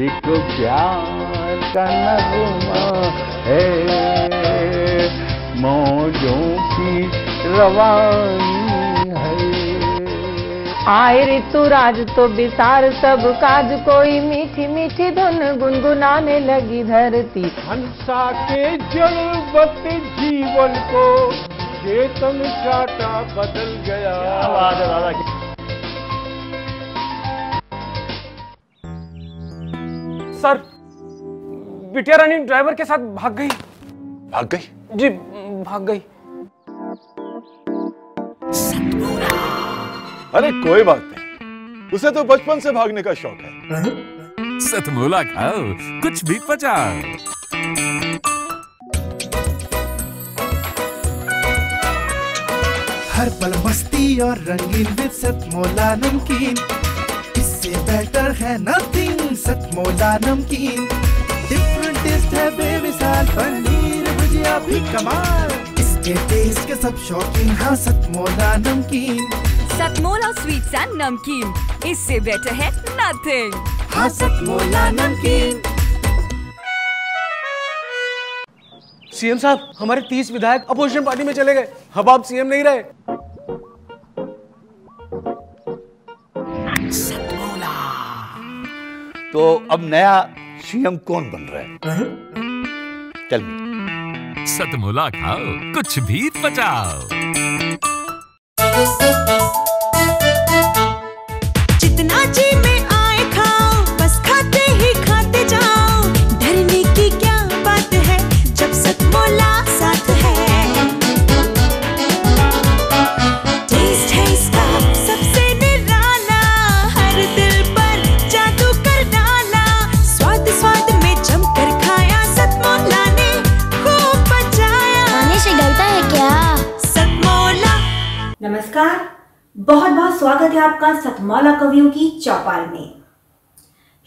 एक प्यार का नगमा है, मौजों की रवानी है। आए ऋतुराज तो बिसार सब काज, कोई मीठी मीठी धुन गुनगुनाने लगी धरती। हंसा के जड़वत जीवन को चेतन चाटा बदल गया। सर, बिटिया रानी ड्राइवर के साथ भाग गई। भाग गई? जी, भाग गई। अरे कोई बात नहीं, उसे तो बचपन से भागने का शौक है। सतमोला खाओ, कुछ भी पचाओ। हर पल मस्ती और रंगीन विद सतमोला नमकीन, इससे बेटर है नथिंग। सतमोला नमकीन डिफरेंट टेस्ट है बेमिसाल, पनीर भुजिया भी कमाल, इसके टेस्ट के सब शौकीन। हाँ सतमोला नमकीन, सतमोला स्वीट्स एंड नमकीन, इससे बेटर है नथिंग। हाँ सतमोला नमकीन। सीएम साहब, हमारे 30 विधायक अपोजिशन पार्टी में चले गए। अब आप सीएम नहीं रहे। तो अब नया सीएम कौन बन रहा है? Tell me. सतमोला खाओ, कुछ भी पचाओ। जितना जी में आए खाओ, बस खाते ही खाते जाओ। डरने की क्या बात है जब सतमोला साथ है। टेस्ट है इसका सबसे निराला, हर दिल पर जादू कर डाला। स्वाद स्वाद में जमकर खाया, सतमोला ने खूब बचाया। खाने से डरता है क्या? सतमोला। नमस्कार, बहुत बहुत स्वागत है आपका सतमौला कवियों की चौपाल में।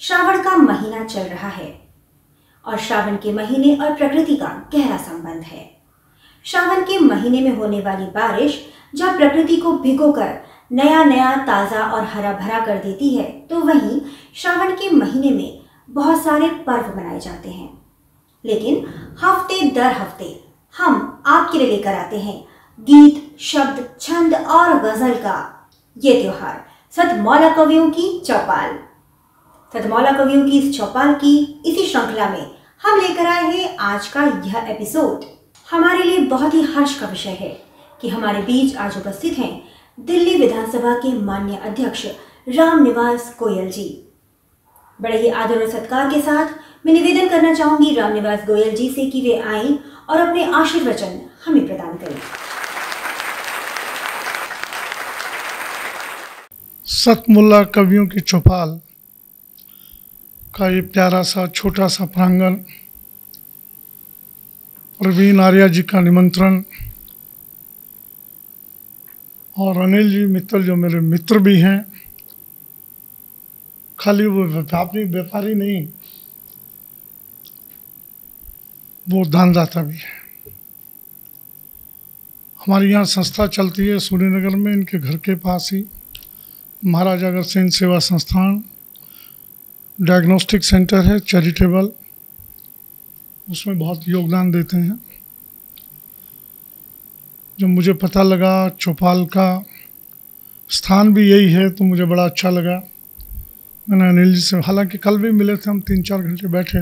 श्रावण का महीना चल रहा है और श्रावण के महीने और प्रकृति का गहरा संबंध है। श्रावण के महीने में होने वाली बारिश जब प्रकृति को भिगोकर नया नया ताज़ा और हरा भरा कर देती है, तो वहीं श्रावण के महीने में बहुत सारे पर्व मनाए जाते हैं। लेकिन हफ्ते दर हफ्ते हम आपके लिए लेकर आते हैं गीत, शब्द, छंद और गजल का ये त्योहार, सतमौला कवियों की चौपाल। सतमौला कवियों की इस चौपाल की इसी श्रृंखला में हम लेकर आए हैं आज का यह एपिसोड। हमारे लिए बहुत ही हर्ष का विषय है कि हमारे बीच आज उपस्थित हैं दिल्ली विधानसभा के माननीय अध्यक्ष रामनिवास गोयल जी। बड़े ही आदर और सत्कार के साथ मैं निवेदन करना चाहूंगी रामनिवास गोयल जी से कि वे आएं और अपने आशीर्वचन हमें प्रदान करें। सतमोला कवियों की चौपाल का ये प्यारा सा छोटा सा प्रांगण, प्रवीण आर्या जी का निमंत्रण और अनिल जी मित्तल जो मेरे मित्र भी हैं, खाली वो व्यापारी नहीं, वो दानदाता भी है। हमारी यहाँ संस्था चलती है सूर्यनगर में, इनके घर के पास ही महाराजा अग्रसेन सेवा संस्थान डायग्नोस्टिक सेंटर है, चैरिटेबल, उसमें बहुत योगदान देते हैं। जब मुझे पता लगा चौपाल का स्थान भी यही है तो मुझे बड़ा अच्छा लगा। मैंने अनिल जी से, हालांकि कल भी मिले थे, हम 3-4 घंटे बैठे,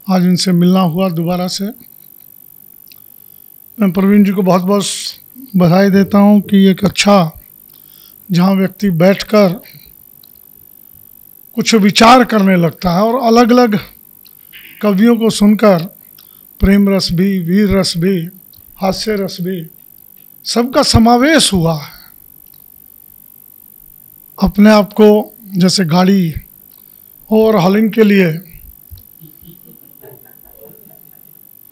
आज इनसे मिलना हुआ दोबारा से। मैं प्रवीण जी को बहुत बहुत बधाई देता हूँ कि एक अच्छा, जहाँ व्यक्ति बैठकर कुछ विचार करने लगता है और अलग अलग कवियों को सुनकर प्रेम रस भी, वीर रस भी, हास्य रस भी, सबका समावेश हुआ है। अपने आप को जैसे गाड़ी ओवरहॉलिंग के लिए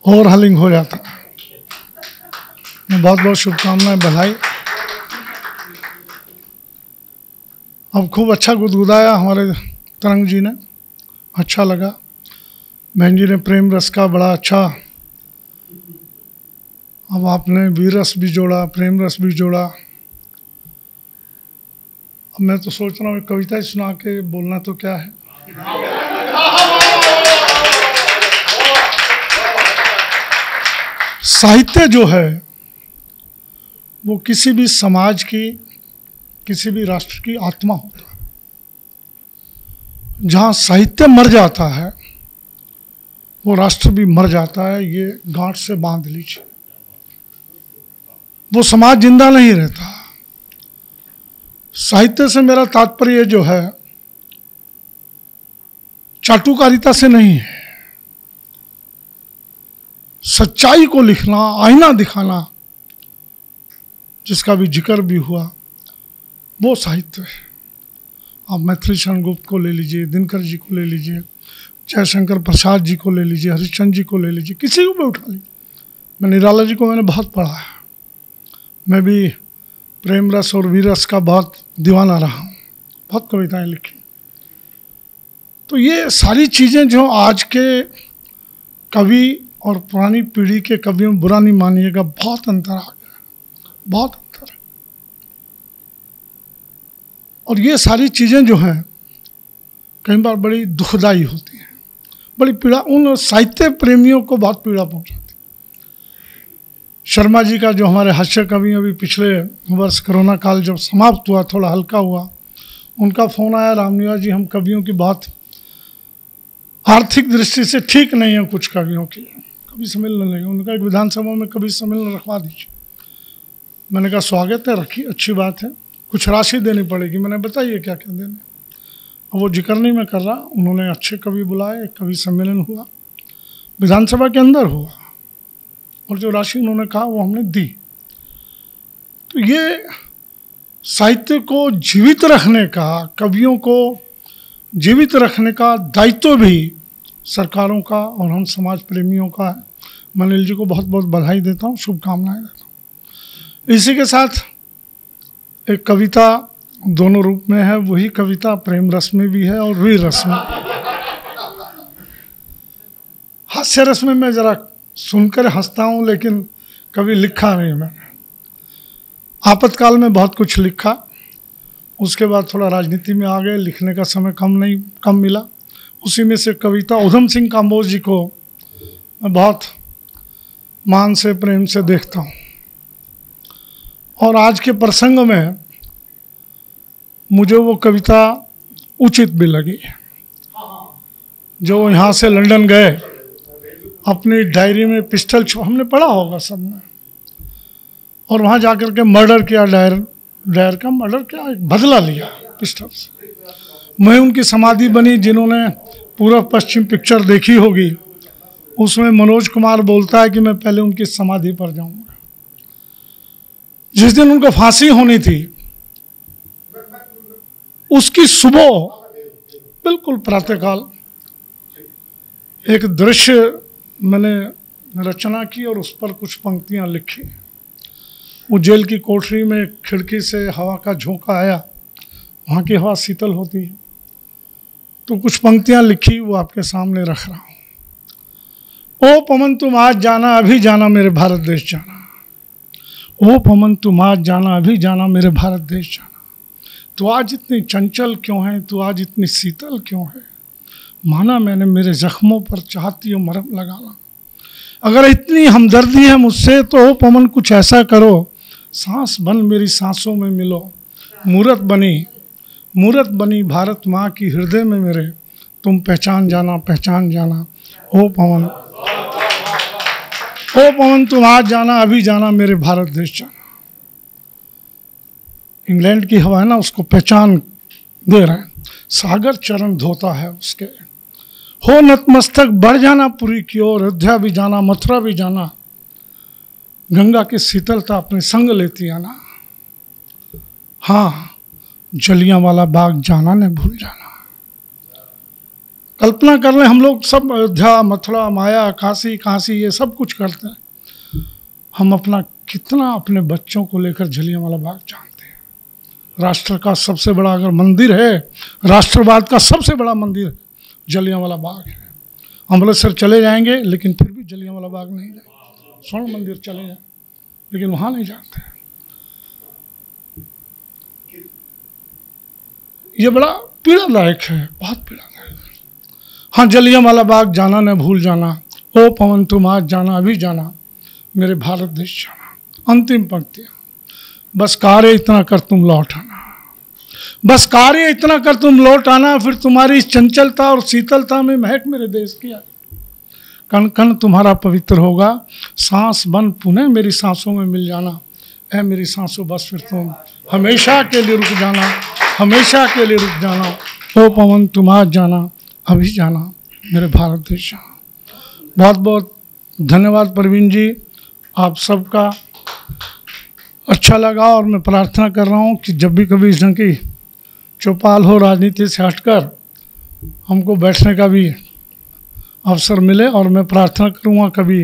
ओवरहॉलिंग हो जाता है। बहुत बहुत शुभकामनाएं, बधाई। अब खूब अच्छा गुदगुदाया हमारे तरंग जी ने, अच्छा लगा। बहन जी ने प्रेम रस का बड़ा अच्छा, अब आपने वीर रस भी जोड़ा, प्रेम रस भी जोड़ा। अब मैं तो सोच रहा हूँ कविता ही सुना के बोलना तो क्या है। साहित्य जो है वो किसी भी समाज की, किसी भी राष्ट्र की आत्मा होता है। जहाँ साहित्य मर जाता है वो राष्ट्र भी मर जाता है, ये गांठ से बांध लीजिए। वो समाज जिंदा नहीं रहता। साहित्य से मेरा तात्पर्य जो है चाटुकारिता से नहीं है, सच्चाई को लिखना, आईना दिखाना, जिसका भी जिक्र भी हुआ, वो साहित्य है। आप मैथिली शरण गुप्त को ले लीजिए, दिनकर जी को ले लीजिए, जयशंकर प्रसाद जी को ले लीजिए, हरिश्चंद्र जी को ले लीजिए, किसी को भी उठा लीजिए। मैं निराला जी को मैंने बहुत पढ़ा है। मैं भी प्रेम रस और वीर रस का बहुत दीवाना रहा हूँ, बहुत कविताएं लिखी। तो ये सारी चीज़ें जो आज के कवि और पुरानी पीढ़ी के कवियों में बुरा नहीं मानिएगा, बहुत अंतर आ गया, बहुत अंतर है। और ये सारी चीज़ें जो हैं कई बार बड़ी दुखदाई होती हैं, बड़ी पीड़ा, उन साहित्य प्रेमियों को बहुत पीड़ा पहुंचाती। शर्मा जी का जो हमारे हास्य कवि अभी पिछले वर्ष कोरोना काल जब समाप्त हुआ, थोड़ा हल्का हुआ, उनका फोन आया, रामनिवास जी हम कवियों की बात आर्थिक दृष्टि से ठीक नहीं है, कुछ कवियों की कवि सम्मेलन नहीं, उनका एक विधानसभा में कवि सम्मेलन रखवा दीजिए। मैंने कहा स्वागत है, रखिए, अच्छी बात है, कुछ राशि देनी पड़ेगी। मैंने बताइए क्या क्या देने। वो जिक्र नहीं मैं कर रहा, उन्होंने अच्छे कवि बुलाए, एक कवि सम्मेलन हुआ, विधानसभा के अंदर हुआ, और जो राशि उन्होंने कहा वो हमने दी। तो ये साहित्य को जीवित रखने का, कवियों को जीवित रखने का दायित्व भी सरकारों का और हम समाज प्रेमियों का है। मैं अनिल जी को बहुत बहुत बधाई देता हूँ, शुभकामनाएं देता हूँ। इसी के साथ एक कविता दोनों रूप में है, वही कविता प्रेम रस में भी है और वीर रस में। हास्य रस में मैं जरा सुनकर हंसता हूँ, लेकिन कभी लिखा नहीं मैंने। आपातकाल में बहुत कुछ लिखा, उसके बाद थोड़ा राजनीति में आ गए, लिखने का समय कम मिला। उसी में से कविता उधम सिंह काम्बोज जी को मैं बहुत मान से, प्रेम से देखता हूँ, और आज के प्रसंग में मुझे वो कविता उचित भी लगी। जो यहाँ से लंदन गए, अपनी डायरी में पिस्टल हमने पढ़ा होगा सबने, और वहाँ जाकर के मर्डर किया, डायर का मर्डर किया, एक बदला लिया पिस्टल से। मैं उनकी समाधि बनी, जिन्होंने पूर्व पश्चिम पिक्चर देखी होगी, उसमें मनोज कुमार बोलता है कि मैं पहले उनकी समाधि पर जाऊंगा। जिस दिन उनको फांसी होनी थी, उसकी सुबह बिल्कुल प्रातःकाल एक दृश्य मैंने रचना की और उस पर कुछ पंक्तियां लिखी। वो जेल की कोठरी में खिड़की से हवा का झोंका आया, वहाँ की हवा शीतल होती है, तो कुछ पंक्तियां लिखी, वो आपके सामने रख रहा हूँ। ओ पवन तुम आज जाना, अभी जाना मेरे भारत देश जाना। ओ पवन तुम आज जाना, अभी जाना मेरे भारत देश जाना। तू आज इतनी चंचल क्यों है, तू आज इतनी शीतल क्यों है, माना मैंने मेरे जख्मों पर चाहती हो मरहम लगाना। अगर इतनी हमदर्दी है मुझसे तो ओ पवन कुछ ऐसा करो, सांस बन मेरी सांसों में मिलो। मूरत बनी भारत माँ की हृदय में मेरे, तुम पहचान जाना, पहचान जाना। ओ पवन तुम आज जाना, अभी जाना मेरे भारत देश जाना। इंग्लैंड की हवा है ना, उसको पहचान दे रहे हैं। सागर चरण धोता है उसके, हो नतमस्तक बढ़ जाना पुरी की ओर। अयोध्या भी जाना, मथुरा भी जाना, गंगा की शीतलता अपने संग लेती आना। हाँ, जलियांवाला बाग जाना न भूल जाना। कल्पना कर लें, हम लोग सब अयोध्या, मथुरा, माया, काशी ये सब कुछ करते हैं। हम अपना कितना अपने बच्चों को लेकर जलियांवाला बाग जानते हैं। राष्ट्र का सबसे बड़ा अगर मंदिर है, राष्ट्रवाद का सबसे बड़ा मंदिर जलियांवाला बाग है। अमृतसर चले जाएंगे लेकिन फिर भी जलियांवाला बाग नहीं जाएंगे। स्वर्ण मंदिर चले जाए लेकिन वहाँ नहीं जाते हैं। ये बड़ा पीड़ादायक है, बहुत पीड़ादायक है। हाँ, जलियांवाला बाग जाना न भूल जाना। ओ पवन तुम आज जाना, अभी जाना मेरे भारत देश जाना। अंतिम पंक्तियां, बस कार्य इतना कर तुम लौट आना, बस कार्य इतना कर तुम लौट आना, फिर तुम्हारी चंचलता और शीतलता में महक मेरे देश की आई। कण कण तुम्हारा पवित्र होगा, सांस बन पुनः मेरी सांसों में मिल जाना। ऐ मेरी सांसों बस फिर तुम हमेशा के लिए रुक जाना, हमेशा के लिए रुक जाना। ओ पवन तुम आज जाना, अभी जाना, मेरे भारत देश जाना। बहुत बहुत धन्यवाद प्रवीण जी, आप सबका अच्छा लगा। और मैं प्रार्थना कर रहा हूँ कि जब भी कभी इस ढंग की चौपाल हो, राजनीति से हटकर हमको बैठने का भी अवसर मिले। और मैं प्रार्थना करूँगा कभी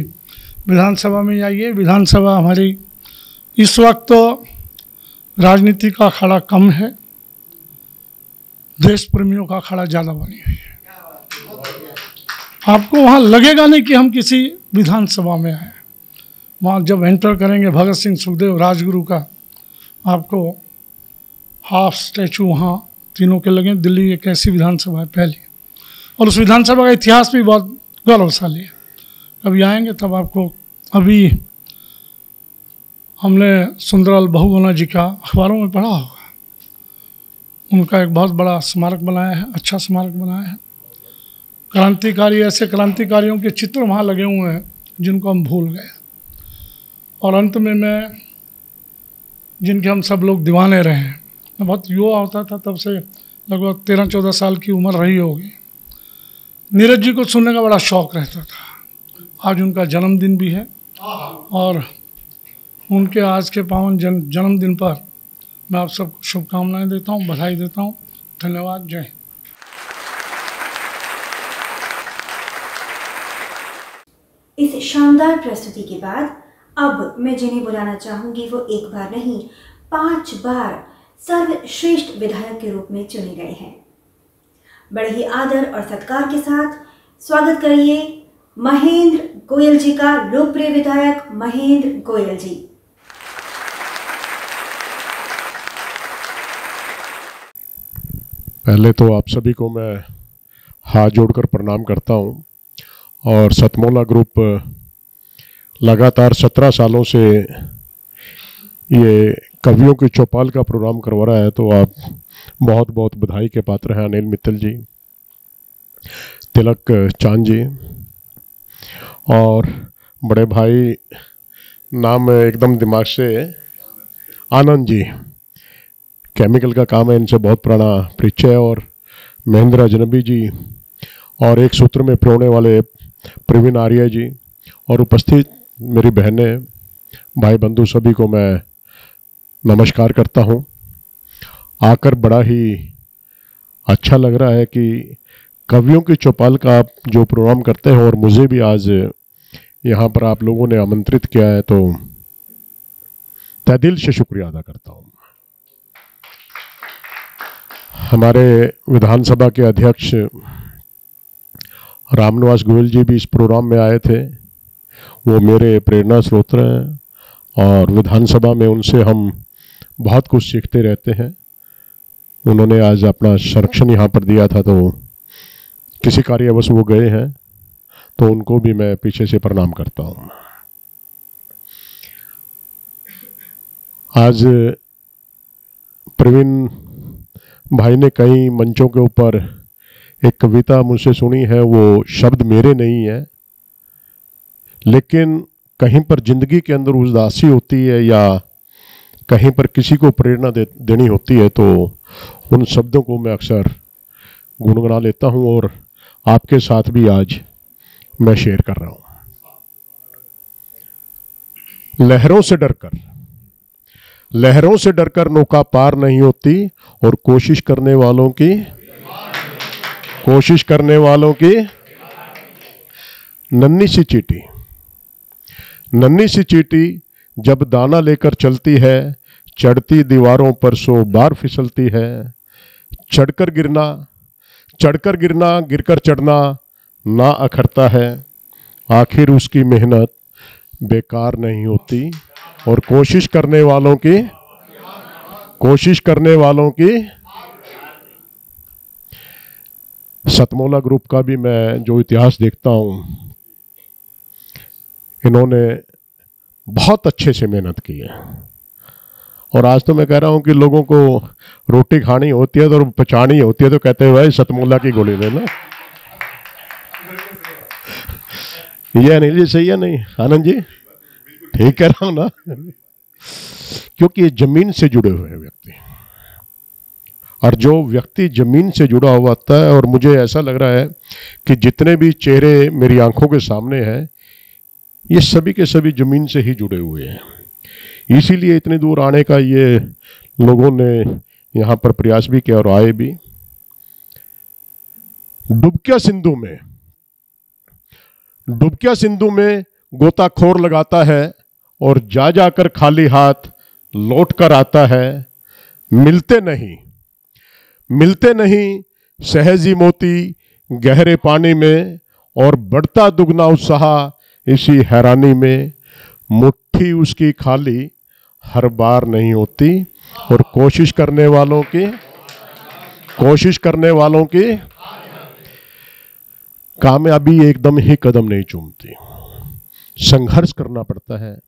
विधानसभा में आइए। विधानसभा हमारी इस वक्त तो राजनीति का अखाड़ा कम है, देश प्रेमियों का अखाड़ा ज़्यादा बनी हुई है। आपको वहाँ लगेगा नहीं कि हम किसी विधानसभा में आए। वहाँ जब एंटर करेंगे भगत सिंह, सुखदेव, राजगुरु का आपको हाफ स्टैचू वहाँ तीनों के लगे। दिल्ली एक ऐसी विधानसभा है पहली, और उस विधानसभा का इतिहास भी बहुत गौरवशाली है। कभी आएंगे तब आपको। अभी हमने सुंदरलाल बहुगुणा जी का अखबारों में पढ़ा होगा, उनका एक बहुत बड़ा स्मारक बनाया है, अच्छा स्मारक बनाया है। क्रांतिकारी, ऐसे क्रांतिकारियों के चित्र वहाँ लगे हुए हैं जिनको हम भूल गए। और अंत में मैं, जिनके हम सब लोग दीवाने रहे हैं, मैं बहुत युवा होता था तब से, लगभग 13-14 साल की उम्र रही होगी। नीरज जी को सुनने का बड़ा शौक़ रहता था। आज उनका जन्मदिन भी है और उनके आज के पावन जन्मदिन पर मैं आप सबको शुभकामनाएं देता हूं, बधाई देता हूं। धन्यवाद, जय हिंद। इस शानदार प्रस्तुति के बाद अब मैं जिन्हें बुलाना चाहूंगी वो एक बार नहीं 5 बार सर्वश्रेष्ठ विधायक के रूप में चुने गए हैं। बड़े ही आदर और सत्कार के साथ स्वागत करिए महेंद्र गोयल जी का, लोकप्रिय विधायक महेंद्र गोयल जी। पहले तो आप सभी को मैं हाथ जोड़कर प्रणाम करता हूं। और सतमोला ग्रुप लगातार 17 सालों से ये कवियों की चौपाल का प्रोग्राम करवा रहा है, तो आप बहुत बहुत बधाई के पात्र हैं। अनिल मित्तल जी, तिलक चांद जी और बड़े भाई, नाम एकदम दिमाग से, आनंद जी, केमिकल का काम है, इनसे बहुत पुराना परिचय है। और महेंद्र अजनबी जी, और एक सूत्र में पिरोने वाले प्रवीण आर्य जी, और उपस्थित मेरी बहनें, भाई बंधु, सभी को मैं नमस्कार करता हूं। आकर बड़ा ही अच्छा लग रहा है कि कवियों की चौपाल का आप जो प्रोग्राम करते हैं और मुझे भी आज यहाँ पर आप लोगों ने आमंत्रित किया है, तो तहे दिल से शुक्रिया अदा करता हूँ। हमारे विधानसभा के अध्यक्ष रामनिवास गोयल जी भी इस प्रोग्राम में आए थे। वो मेरे प्रेरणा स्रोत हैं और विधानसभा में उनसे हम बहुत कुछ सीखते रहते हैं। उन्होंने आज अपना संरक्षण यहाँ पर दिया था, तो किसी कार्यवश वो गए हैं, तो उनको भी मैं पीछे से प्रणाम करता हूँ। आज प्रवीण भाई ने कई मंचों के ऊपर एक कविता मुझसे सुनी है। वो शब्द मेरे नहीं है, लेकिन कहीं पर जिंदगी के अंदर उदासी होती है या कहीं पर किसी को प्रेरणा देनी होती है, तो उन शब्दों को मैं अक्सर गुनगुना लेता हूं और आपके साथ भी आज मैं शेयर कर रहा हूं। लहरों से डरकर नौका पार नहीं होती, और कोशिश करने वालों की नन्ही सी चींटी जब दाना लेकर चलती है, चढ़ती दीवारों पर 100 बार फिसलती है। चढ़कर गिरना गिरकर चढ़ना ना अखरता है, आखिर उसकी मेहनत बेकार नहीं होती, और कोशिश करने वालों की सतमोला ग्रुप का भी मैं जो इतिहास देखता हूं, इन्होंने बहुत अच्छे से मेहनत की है। और आज तो मैं कह रहा हूं कि लोगों को रोटी खानी होती है तो पचानी होती है तो कहते हैं भाई सतमोला की गोली लेना। ये अनिल जी सही है नहीं आनंद जी? ठीक कह रहा हूं ना? क्योंकि ये जमीन से जुड़े हुए हैं व्यक्ति, और जो व्यक्ति जमीन से जुड़ा हुआ होता है, और मुझे ऐसा लग रहा है कि जितने भी चेहरे मेरी आंखों के सामने हैं ये सभी के सभी जमीन से ही जुड़े हुए हैं। इसीलिए इतनी दूर आने का ये लोगों ने यहाँ पर प्रयास भी किया और आए भी। डुबकिया सिंधु में गोताखोर लगाता है और जा जाकर खाली हाथ लौट कर आता है। मिलते नहीं सहजी मोती गहरे पानी में, और बढ़ता दुगना उत्साह इसी हैरानी में। मुट्ठी उसकी खाली हर बार नहीं होती, और कोशिश करने वालों की कामयाबी एकदम ही कदम नहीं चूमती। संघर्ष करना पड़ता है,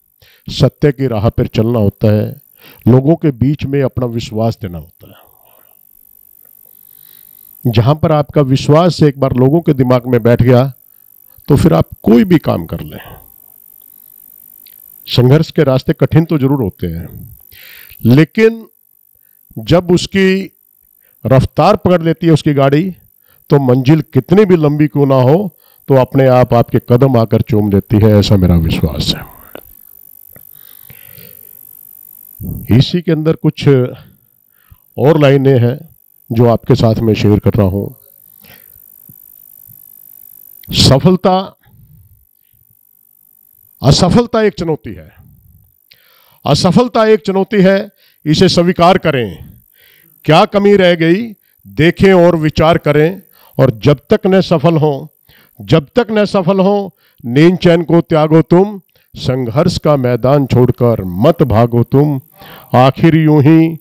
सत्य की राह पर चलना होता है, लोगों के बीच में अपना विश्वास देना होता है। जहां पर आपका विश्वास एक बार लोगों के दिमाग में बैठ गया तो फिर आप कोई भी काम कर लें। संघर्ष के रास्ते कठिन तो जरूर होते हैं, लेकिन जब उसकी रफ्तार पकड़ लेती है उसकी गाड़ी, तो मंजिल कितनी भी लंबी क्यों ना हो तो अपने आप आपके कदम आकर चूम देती है, ऐसा मेरा विश्वास है। इसी के अंदर कुछ और लाइनें हैं जो आपके साथ में शेयर कर रहा हूं। असफलता एक चुनौती है, इसे स्वीकार करें। क्या कमी रह गई देखें और विचार करें, और जब तक न सफल हो नींद चैन को त्यागो तुम। संघर्ष का मैदान छोड़कर मत भागो तुम। आखिर यूं ही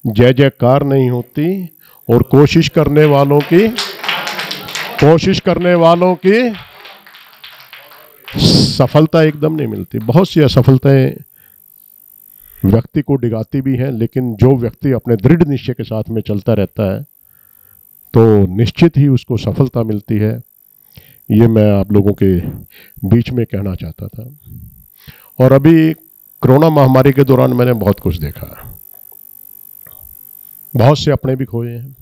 जय जयकार नहीं होती, और कोशिश करने वालों की सफलता एकदम नहीं मिलती। बहुत सी असफलताएं व्यक्ति को डिगाती भी हैं, लेकिन जो व्यक्ति अपने दृढ़ निश्चय के साथ में चलता रहता है तो निश्चित ही उसको सफलता मिलती है। ये मैं आप लोगों के बीच में कहना चाहता था। और अभी कोरोना महामारी के दौरान मैंने बहुत कुछ देखा, बहुत से अपने भी खोए हैं,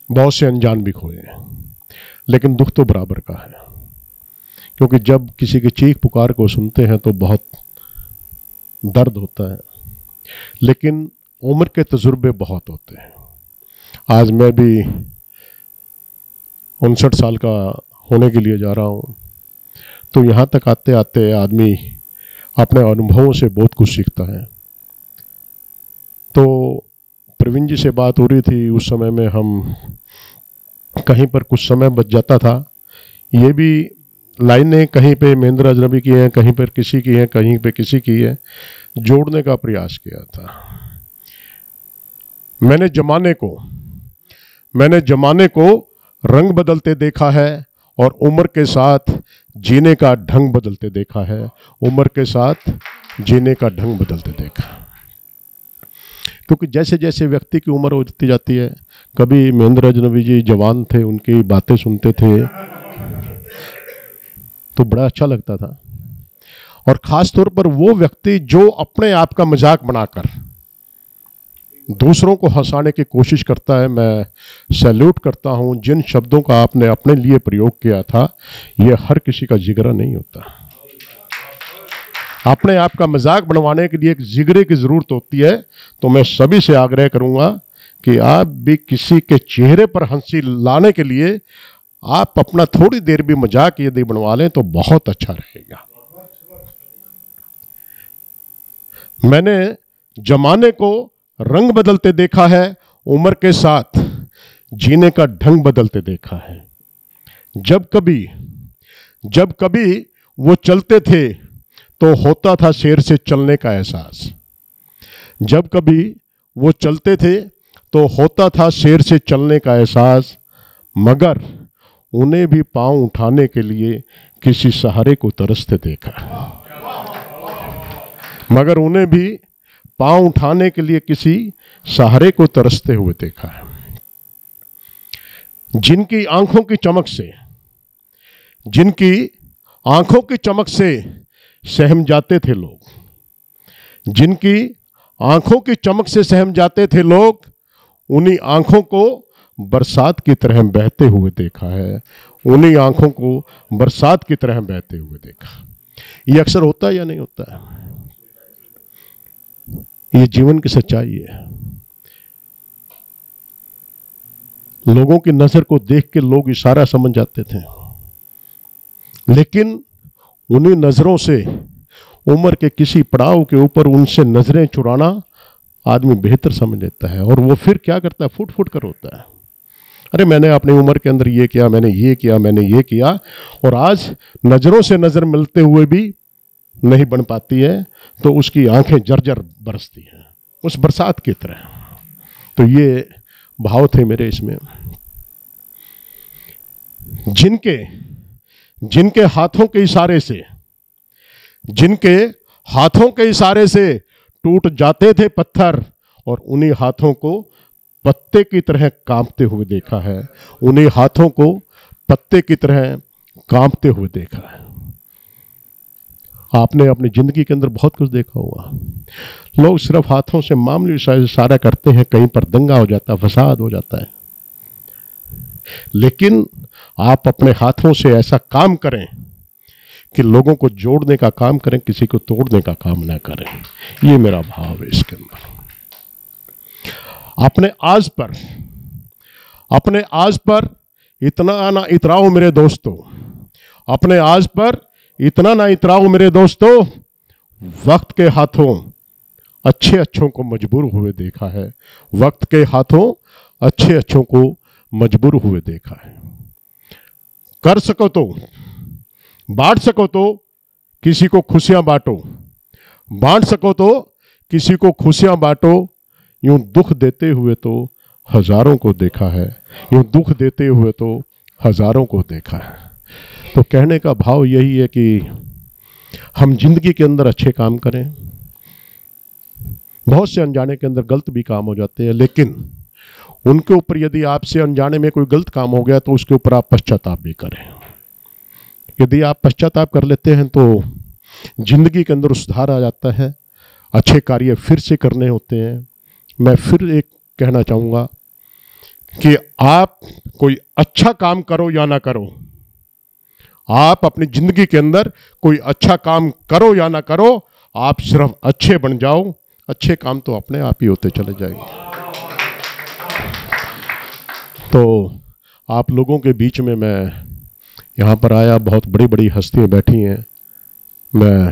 बहुत से अनजान भी खोए हैं, लेकिन दुख तो बराबर का है। क्योंकि जब किसी की चीख पुकार को सुनते हैं तो बहुत दर्द होता है, लेकिन उम्र के तजुर्बे बहुत होते हैं। आज मैं भी 59 साल का होने के लिए जा रहा हूँ, तो यहाँ तक आते आते आदमी अपने अनुभवों से बहुत कुछ सीखता है। तो प्रवीण जी से बात हो रही थी, उस समय में हम कहीं पर कुछ समय बच जाता था। ये भी लाइनें कहीं पे महेंद्र अजनबी की हैं, कहीं पर किसी की हैं, कहीं पे किसी की है, जोड़ने का प्रयास किया था। मैंने जमाने को रंग बदलते देखा है, और उम्र के साथ जीने का ढंग बदलते देखा है। क्योंकि जैसे जैसे व्यक्ति की उम्र होती जाती है, कभी महेंद्र अजनबी जी जवान थे, उनकी बातें सुनते थे तो बड़ा अच्छा लगता था। और खास तौर पर वो व्यक्ति जो अपने आप का मजाक बनाकर दूसरों को हंसाने की कोशिश करता है, मैं सैल्यूट करता हूं। जिन शब्दों का आपने अपने लिए प्रयोग किया था, यह हर किसी का जिगरा नहीं होता। अपने आप का मजाक बनवाने के लिए एक जिगरे की जरूरत होती है। तो मैं सभी से आग्रह करूंगा कि आप भी किसी के चेहरे पर हंसी लाने के लिए आप अपना थोड़ी देर भी मजाक यदि बनवा लें तो बहुत अच्छा रहेगा। मैंने जमाने को रंग बदलते देखा है, उम्र के साथ जीने का ढंग बदलते देखा है। जब कभी वो चलते थे तो होता था शेर से चलने का एहसास। जब कभी वो चलते थे तो होता था शेर से चलने का एहसास, मगर उन्हें भी पांव उठाने के लिए किसी सहारे को तरसते देखा। मगर उन्हें भी पांव उठाने के लिए किसी सहारे को तरसते हुए देखा है। जिनकी आंखों की चमक से सहम जाते थे लोग, जिनकी आंखों की चमक से सहम जाते थे लोग, उन्हीं आंखों को बरसात की तरह बहते हुए देखा है। उन्हीं आंखों को बरसात की तरह बहते हुए देखा। ये अक्सर होता है या नहीं होता है? ये जीवन की सच्चाई है। लोगों की नजर को देख के लोग इशारा समझ जाते थे, लेकिन उन्हीं नजरों से उम्र के किसी पड़ाव के ऊपर उनसे नजरें चुराना आदमी बेहतर समझ लेता है। और वो फिर क्या करता है? फुट फुट कर होता है, अरे मैंने अपनी उम्र के अंदर ये किया, मैंने ये किया, मैंने ये किया। और आज नजरों से नजर मिलते हुए भी नहीं बन पाती है, तो उसकी आंखें जर्जर बरसती हैं उस बरसात की तरह। तो ये भाव थे मेरे इसमें। जिनके हाथों के इशारे से टूट जाते थे पत्थर, और उन्हीं हाथों को पत्ते की तरह कांपते हुए देखा है। उन्हीं हाथों को पत्ते की तरह कांपते हुए देखा है। आपने अपनी जिंदगी के अंदर बहुत कुछ देखा होगा। लोग सिर्फ हाथों से मामूली इशारा करते हैं, कहीं पर दंगा हो जाता है, फसाद हो जाता है। लेकिन आप अपने हाथों से ऐसा काम करें कि लोगों को जोड़ने का काम करें, किसी को तोड़ने का काम ना करें। ये मेरा भाव है इसके अंदर। अपने आज पर इतना ना इतराओ मेरे दोस्तों, अपने आज पर इतना ना इतराओ मेरे दोस्तों। वक्त के हाथों अच्छों को मजबूर हुए देखा है। वक्त के हाथों अच्छों को मजबूर हुए देखा है। कर सको तो बांट सको तो किसी को खुशियां बांटो, बांट सको तो किसी को खुशियां बांटो। यूं दुख देते हुए तो हजारों को देखा है, यूं दुख देते हुए तो हजारों को देखा है। तो कहने का भाव यही है कि हम जिंदगी के अंदर अच्छे काम करें। बहुत से अनजाने के अंदर गलत भी काम हो जाते हैं, लेकिन उनके ऊपर यदि आपसे अनजाने में कोई गलत काम हो गया तो उसके ऊपर आप पश्चाताप भी करें। यदि आप पश्चाताप कर लेते हैं तो जिंदगी के अंदर सुधार आ जाता है, अच्छे कार्य फिर से करने होते हैं। मैं फिर एक कहना चाहूँगा कि आप कोई अच्छा काम करो या ना करो, आप अपनी जिंदगी के अंदर कोई अच्छा काम करो या ना करो, आप सिर्फ अच्छे बन जाओ, अच्छे काम तो अपने आप ही होते चले जाएंगे। तो आप लोगों के बीच में मैं यहाँ पर आया, बहुत बड़ी बड़ी हस्तियाँ बैठी हैं। मैं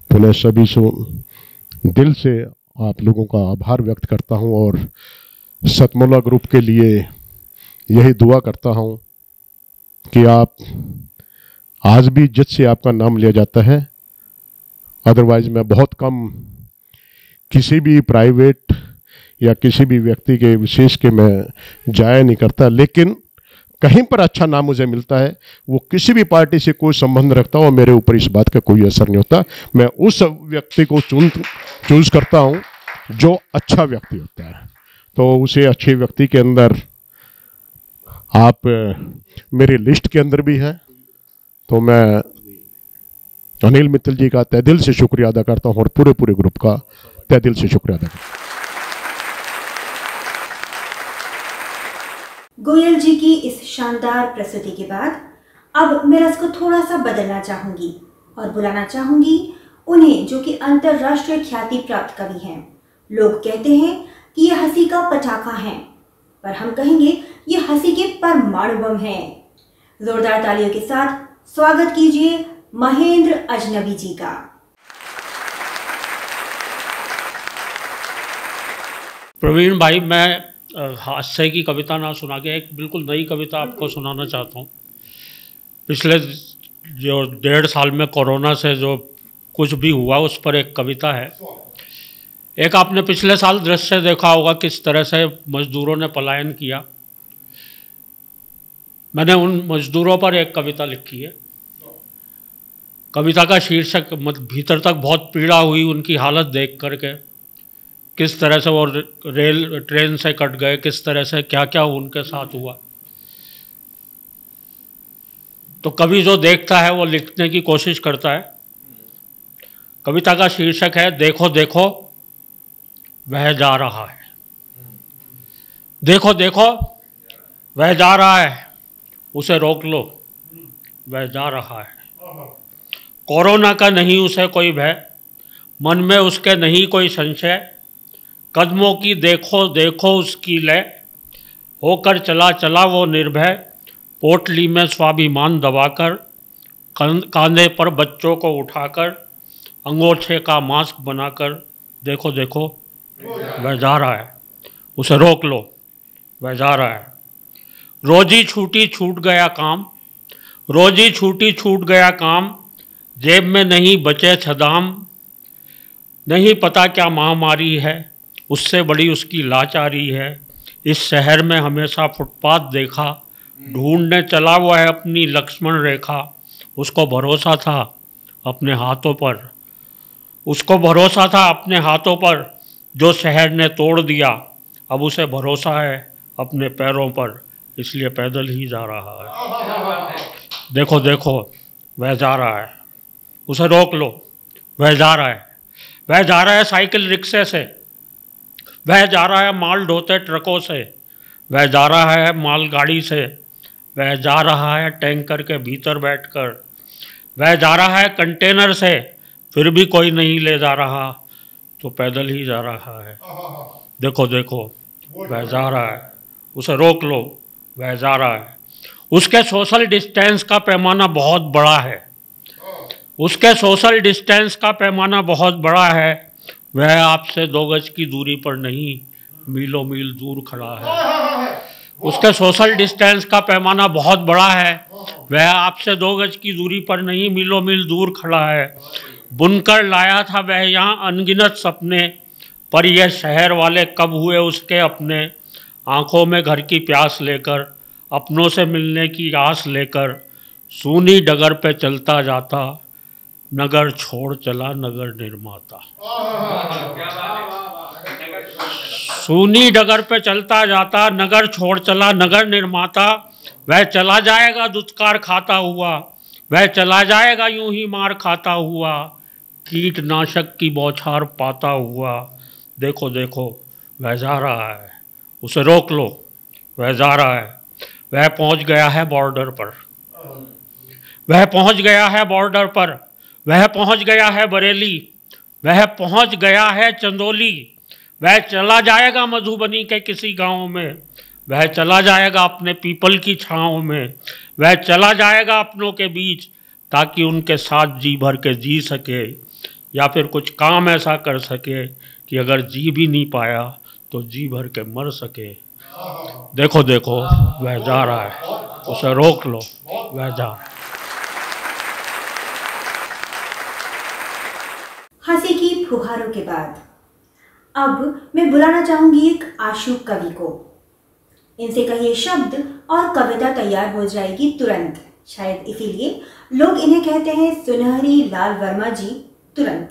पुनः सभी से दिल से आप लोगों का आभार व्यक्त करता हूँ और सतमोला ग्रुप के लिए यही दुआ करता हूँ कि आप आज भी इज्जत से आपका नाम लिया जाता है। अदरवाइज मैं बहुत कम किसी भी प्राइवेट या किसी भी व्यक्ति के विशेष के मैं जाया नहीं करता, लेकिन कहीं पर अच्छा नाम मुझे मिलता है, वो किसी भी पार्टी से कोई संबंध रखता हो, मेरे ऊपर इस बात का कोई असर नहीं होता। मैं उस व्यक्ति को चूज करता हूं जो अच्छा व्यक्ति होता है। तो उसे अच्छे व्यक्ति के अंदर आप मेरी लिस्ट के अंदर भी हैं। तो मैं अनिल मित्तल जी का तहे दिल से शुक्रिया अदा करता हूं और पूरे ग्रुप का तहे दिल से शुक्रिया अदा करता हूं। गोयल जी की इस शानदार प्रस्तुति के बाद अब मैं रस को थोड़ा सा बदलना चाहूंगी और बुलाना चाहूंगी उन्हें, जो कि अंतरराष्ट्रीय ख्याति प्राप्त कवि हैं। लोग कहते हैं कि ये हंसी का पटाखा है, पर हम कहेंगे ये हंसी के परमाणु बम हैं। जोरदार तालियों के साथ स्वागत कीजिए महेंद्र अजनबी जी का। प्रवीण भाई, मैं हास्य की कविता ना सुना के एक बिल्कुल नई कविता आपको सुनाना चाहता हूँ। पिछले जो 1.5 साल में कोरोना से जो कुछ भी हुआ उस पर एक कविता है। एक आपने पिछले साल दृश्य देखा होगा किस तरह से मजदूरों ने पलायन किया। मैंने उन मजदूरों पर एक कविता लिखी है। कविता का शीर्षक भीतर तक बहुत पीड़ा हुई उनकी हालत देख करके, किस तरह से वो रेल ट्रेन से कट गए, किस तरह से क्या क्या उनके साथ हुआ। तो कवि जो देखता है वो लिखने की कोशिश करता है। कविता का शीर्षक है देखो देखो वह जा रहा है। देखो देखो वह जा रहा है, उसे रोक लो, वह जा रहा है। कोरोना का नहीं उसे कोई भय, मन में उसके नहीं कोई संशय। कदमों की देखो देखो उसकी लय, होकर चला चला वो निर्भय। पोटली में स्वाभिमान दबाकर, कांधे पर बच्चों को उठाकर, अंगोछे का मास्क बनाकर। देखो देखो वह जा रहा है, उसे रोक लो, वह जा रहा है। रोजी छूटी छूट गया काम, रोजी छूटी छूट गया काम। जेब में नहीं बचे छदाम, नहीं पता क्या महामारी है, उससे बड़ी उसकी लाचारी है। इस शहर में हमेशा फुटपाथ देखा, ढूंढने चला वो है अपनी लक्ष्मण रेखा। उसको भरोसा था अपने हाथों पर, उसको भरोसा था अपने हाथों पर, जो शहर ने तोड़ दिया। अब उसे भरोसा है अपने पैरों पर, इसलिए पैदल ही जा रहा है। देखो देखो वह जा रहा है, उसे रोक लो, वह जा रहा है। वह जा रहा है साइकिल रिक्शे से, वह जा रहा है माल ढोते ट्रकों से, वह जा रहा है मालगाड़ी से, वह जा रहा है टैंकर के भीतर बैठकर, वह जा रहा है कंटेनर से, फिर भी कोई नहीं ले जा रहा, तो पैदल ही जा रहा है। देखो देखो वह जा रहा है, उसे रोक लो, वह जा रहा है। उसके सोशल डिस्टेंस का पैमाना बहुत बड़ा है, उसके सोशल डिस्टेंस का पैमाना बहुत बड़ा है। वह आपसे 2 गज की दूरी पर नहीं, मीलों मील दूर खड़ा है। उसके सोशल डिस्टेंस का पैमाना बहुत बड़ा है, वह आपसे 2 गज की दूरी पर नहीं, मीलों मील दूर खड़ा है। बुनकर लाया था वह यहाँ अनगिनत सपने, पर यह शहर वाले कब हुए उसके अपने। आंखों में घर की प्यास लेकर, अपनों से मिलने की आस लेकर, सूनी डगर पे चलता जाता, नगर छोड़ चला नगर निर्माता। सूनी डगर पे चलता जाता, नगर छोड़ चला नगर निर्माता। वह चला जाएगा दुत्कार खाता हुआ, वह चला जाएगा यूं ही मार खाता हुआ, कीटनाशक की बौछार पाता हुआ। देखो देखो वह जा रहा है, उसे रोक लो, वह जा रहा है। वह पहुंच गया है बॉर्डर पर, वह पहुंच गया है बॉर्डर पर, वह पहुंच गया है बरेली, वह पहुंच गया है चंदौली। वह चला जाएगा मधुबनी के किसी गांव में, वह चला जाएगा अपने पीपल की छाँव में, वह चला जाएगा अपनों के बीच, ताकि उनके साथ जी भर के जी सके, या फिर कुछ काम ऐसा कर सके कि अगर जी भी नहीं पाया तो जी भर के मर सके। देखो देखो वह जा रहा है, उसे रोक लो, वह जा रहा है। हंसी की फुहारों के बाद अब मैं बुलाना चाहूंगी एक आशुक कवि को। इनसे कहिए शब्द और कविता तैयार हो जाएगी तुरंत। शायद इसीलिए लोग इन्हें कहते हैं सुनहरी लाल वर्मा जी तुरंत।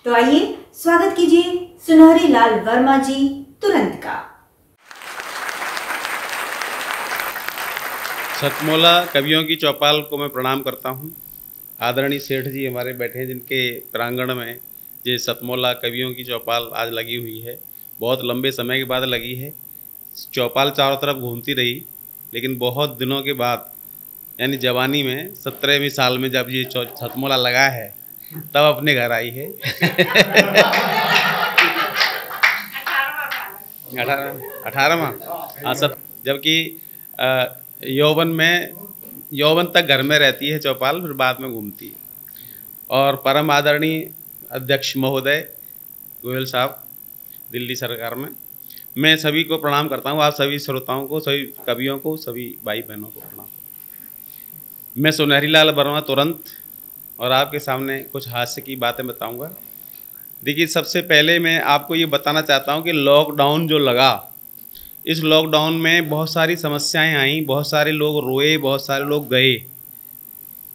तो आइए स्वागत कीजिए सुनहरी लाल वर्मा जी तुरंत का। सतमोला कवियों की चौपाल को मैं प्रणाम करता हूँ। आदरणीय सेठ जी हमारे बैठे हैं, जिनके प्रांगण में ये सतमोला कवियों की चौपाल आज लगी हुई है। बहुत लंबे समय के बाद लगी है। चौपाल चारों तरफ घूमती रही, लेकिन बहुत दिनों के बाद, यानी जवानी में 17वें साल में जब ये सतमोला लगा है, तब अपने घर आई है। 18वां हाँ सब, जबकि यौवन तक घर में रहती है चौपाल, फिर बाद में घूमती है। और परम आदरणीय अध्यक्ष महोदय गोयल साहब दिल्ली सरकार में, मैं सभी को प्रणाम करता हूँ। आप सभी श्रोताओं को, सभी कवियों को, सभी भाई बहनों को प्रणाम। मैं सुनहरी लाल वर्मा तुरंत और आपके सामने कुछ हास्य की बातें बताऊंगा। देखिए, सबसे पहले मैं आपको ये बताना चाहता हूँ कि लॉकडाउन जो लगा, इस लॉकडाउन में बहुत सारी समस्याएं आईं, बहुत सारे लोग रोए, बहुत सारे लोग गए।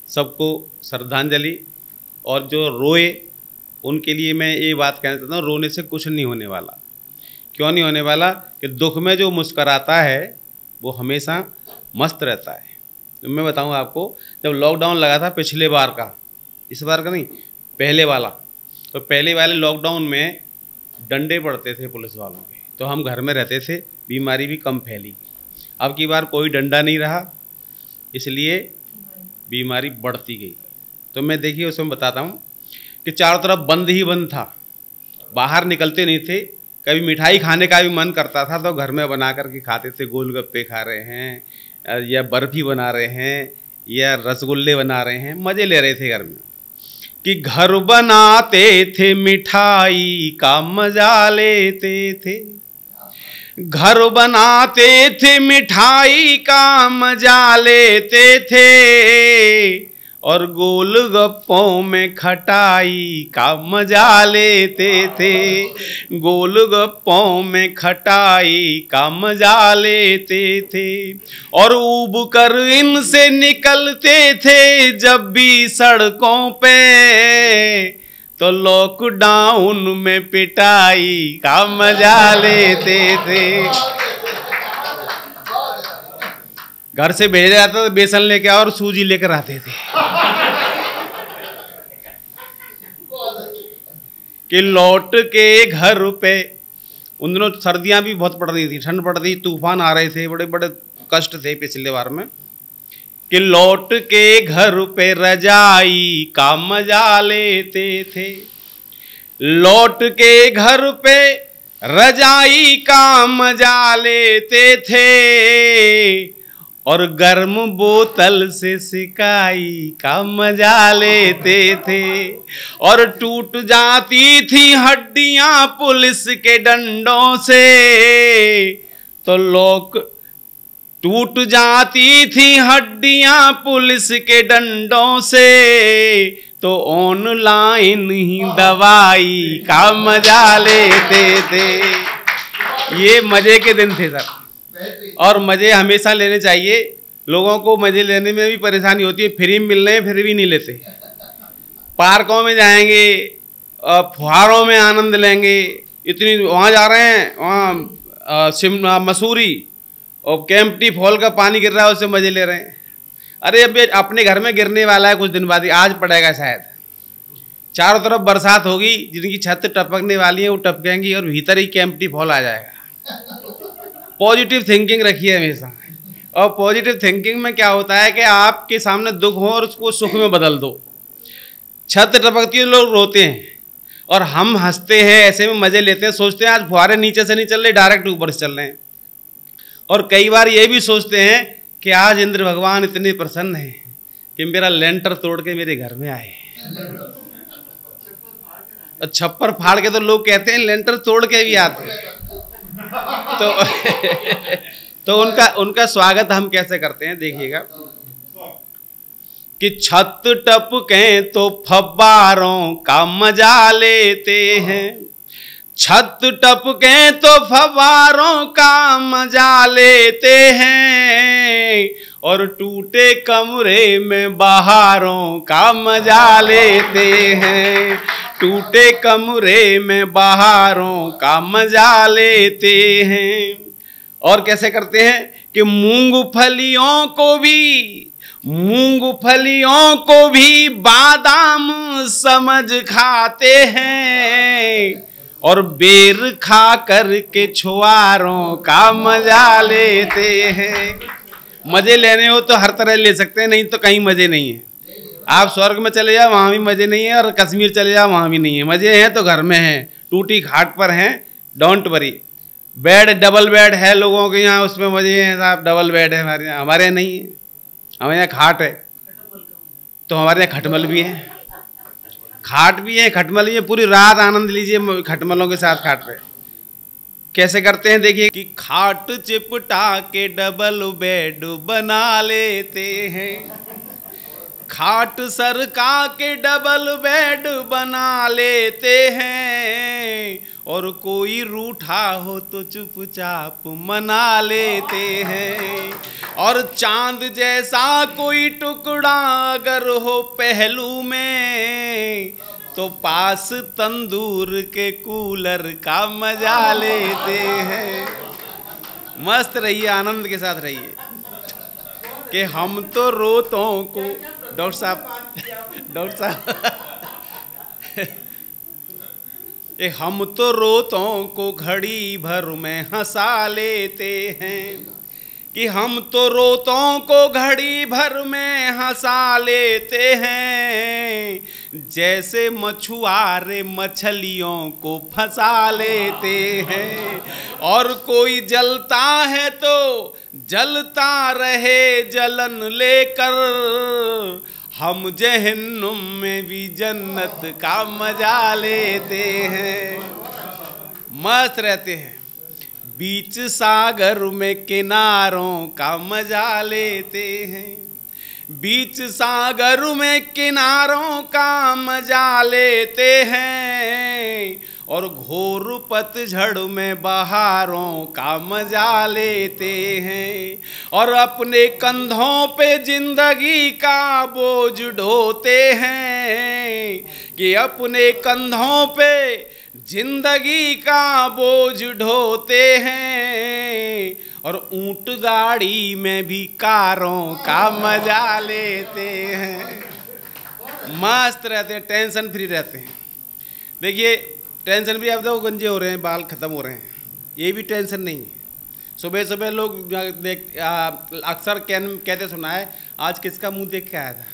सबको श्रद्धांजलि। और जो रोए उनके लिए मैं ये बात कहना चाहता हूँ, रोने से कुछ नहीं होने वाला। क्यों नहीं होने वाला? कि दुख में जो मुस्कराता है वो हमेशा मस्त रहता है। तो मैं बताऊँ आपको, जब लॉकडाउन लगा था पिछले बार का, इस बार का नहीं, पहले वाला, तो पहले वाले लॉकडाउन में डंडे पड़ते थे पुलिस वालों के, तो हम घर में रहते थे, बीमारी भी कम फैली। अब की बार कोई डंडा नहीं रहा, इसलिए बीमारी बढ़ती गई। तो मैं देखिए उसमें बताता हूँ कि चारों तरफ बंद ही बंद था, बाहर निकलते नहीं थे। कभी मिठाई खाने का भी मन करता था तो घर में बना करके खाते थे। गोलगप्पे खा रहे हैं या बर्फी बना रहे हैं या रसगुल्ले बना रहे हैं, मज़े ले रहे थे घर में। कि घर बनाते थे मिठाई का मजा लेते थे, घर बनाते थे मिठाई का मजा लेते थे, और गोलगप्पों में खटाई का मजा लेते थे, गोलगप्पों में खटाई का मजा लेते थे। और ऊब कर इनसे निकलते थे जब भी सड़कों पे, तो लॉकडाउन में पिटाई का मजा लेते थे। घर से भेजा जाता था, बेसन लेके आओ और सूजी लेकर आते थे कि लौट के घर पे। उन दिनों सर्दियां भी बहुत पड़ रही थी, ठंड पड़ रही, तूफान आ रहे थे, बड़े बड़े कष्ट थे पिछले बार में। कि लौट के घर पे रजाई का मजा लेते थे, लौट के घर पे रजाई का मजा लेते थे, और गर्म बोतल से सिकाई का मजा लेते थे। और टूट जाती थी हड्डियां पुलिस के डंडों से, तो लोग टूट जाती थी हड्डियां पुलिस के डंडों से, तो ऑनलाइन ही दवाई का मजा लेते थे। ये मजे के दिन थे सर, और मजे हमेशा लेने चाहिए। लोगों को मजे लेने में भी परेशानी होती है, फ्री में मिल रहे हैं फिर भी नहीं लेते। पार्कों में जाएंगे, फुहारों में आनंद लेंगे, इतनी वहाँ जा रहे हैं, वहाँ शिमला मसूरी और केम्प्टी फॉल का पानी गिर रहा है, उससे मजे ले रहे हैं। अरे अभी अपने घर में गिरने वाला है कुछ दिन बाद ही, आज पड़ेगा शायद। चारों तरफ बरसात होगी, जिनकी छत टपकने वाली है वो टपकेंगी और भीतर ही केम्प्टी फॉल आ जाएगा। पॉजिटिव थिंकिंग रखिए हमेशा। और पॉजिटिव थिंकिंग में क्या होता है कि आपके सामने दुख हो और उसको सुख में बदल दो। छत टपकती है, लोग रोते हैं और हम हंसते हैं, ऐसे में मजे लेते हैं, सोचते हैं आज फुहारे नीचे से नहीं चल रहे, डायरेक्ट ऊपर से चल रहे हैं। और कई बार ये भी सोचते हैं कि आज इंद्र भगवान इतने प्रसन्न हैं कि मेरा लेंटर तोड़ के मेरे घर में आए। छप्पर फाड़ के तो लोग कहते हैं लेंटर तोड़ के भी आते हैं। तो उनका स्वागत हम कैसे करते हैं देखिएगा। कि छत टपके तो फव्वारों का मजा लेते हैं, छत टपके तो फव्वारों का मजा लेते हैं, और टूटे कमरे में बहारों का मजा लेते हैं, टूटे कमरे में बहारों का मजा लेते हैं। और कैसे करते हैं कि मूंगफलियों को भी बादाम समझ खाते हैं, और बेर खा करके छुआरों का मजा लेते हैं। मजे लेने हो तो हर तरह ले सकते हैं, नहीं तो कहीं मजे नहीं है। आप स्वर्ग में चले जाओ वहाँ भी मजे नहीं है, और कश्मीर चले जाओ वहाँ भी नहीं है। मजे हैं तो घर में हैं, टूटी खाट पर हैं, don't worry. Bed double bed है लोगों के यहाँ, उसमें मजे हैं साहब, डबल बेड है हमारे यहाँ। हमारे यहाँ नहीं है, हमारे यहाँ खाट है, तो हमारे यहाँ खटमल भी है, खाट भी है, खटमल भी है। पूरी रात आनंद लीजिए खटमलों के साथ खाट पे। कैसे करते हैं देखिए कि खाट चिपटा के डबल बेड बना लेते हैं, खाट सरका के डबल बेड बना लेते हैं, और कोई रूठा हो तो चुपचाप मना लेते हैं। और चांद जैसा कोई टुकड़ा अगर हो पहलू में तो पास तंदूर के कूलर का मजा लेते हैं। मस्त रहिए, आनंद के साथ रहिए कि हम तो रोतों को डॉक्टर साहब हम तो रोतों को घड़ी भर में हंसा लेते हैं, कि हम तो रोतों को घड़ी भर में हंसा लेते हैं, जैसे मछुआरे मछलियों को फंसा लेते हैं। और कोई जलता है तो जलता रहे जलन लेकर, हम जहन्नुम में भी जन्नत का मजा लेते हैं। मस्त रहते हैं, बीच सागर में किनारों का मजा लेते हैं, बीच सागर में किनारों का मजा लेते हैं। और घोर पतझड़ में बहारों का मजा लेते हैं। और अपने कंधों पे जिंदगी का बोझ ढोते हैं, कि अपने कंधों पे जिंदगी का बोझ ढोते हैं। और ऊंट गाड़ी में भी कारों का मजा लेते हैं। मस्त रहते हैं, टेंशन फ्री रहते हैं। देखिए टेंशन फ्री, अब तो गंजे हो रहे हैं, बाल खत्म हो रहे हैं, ये भी टेंशन नहीं है। सुबह सुबह लोग अक्सर कहते सुना है, आज किसका मुंह देख के आया था।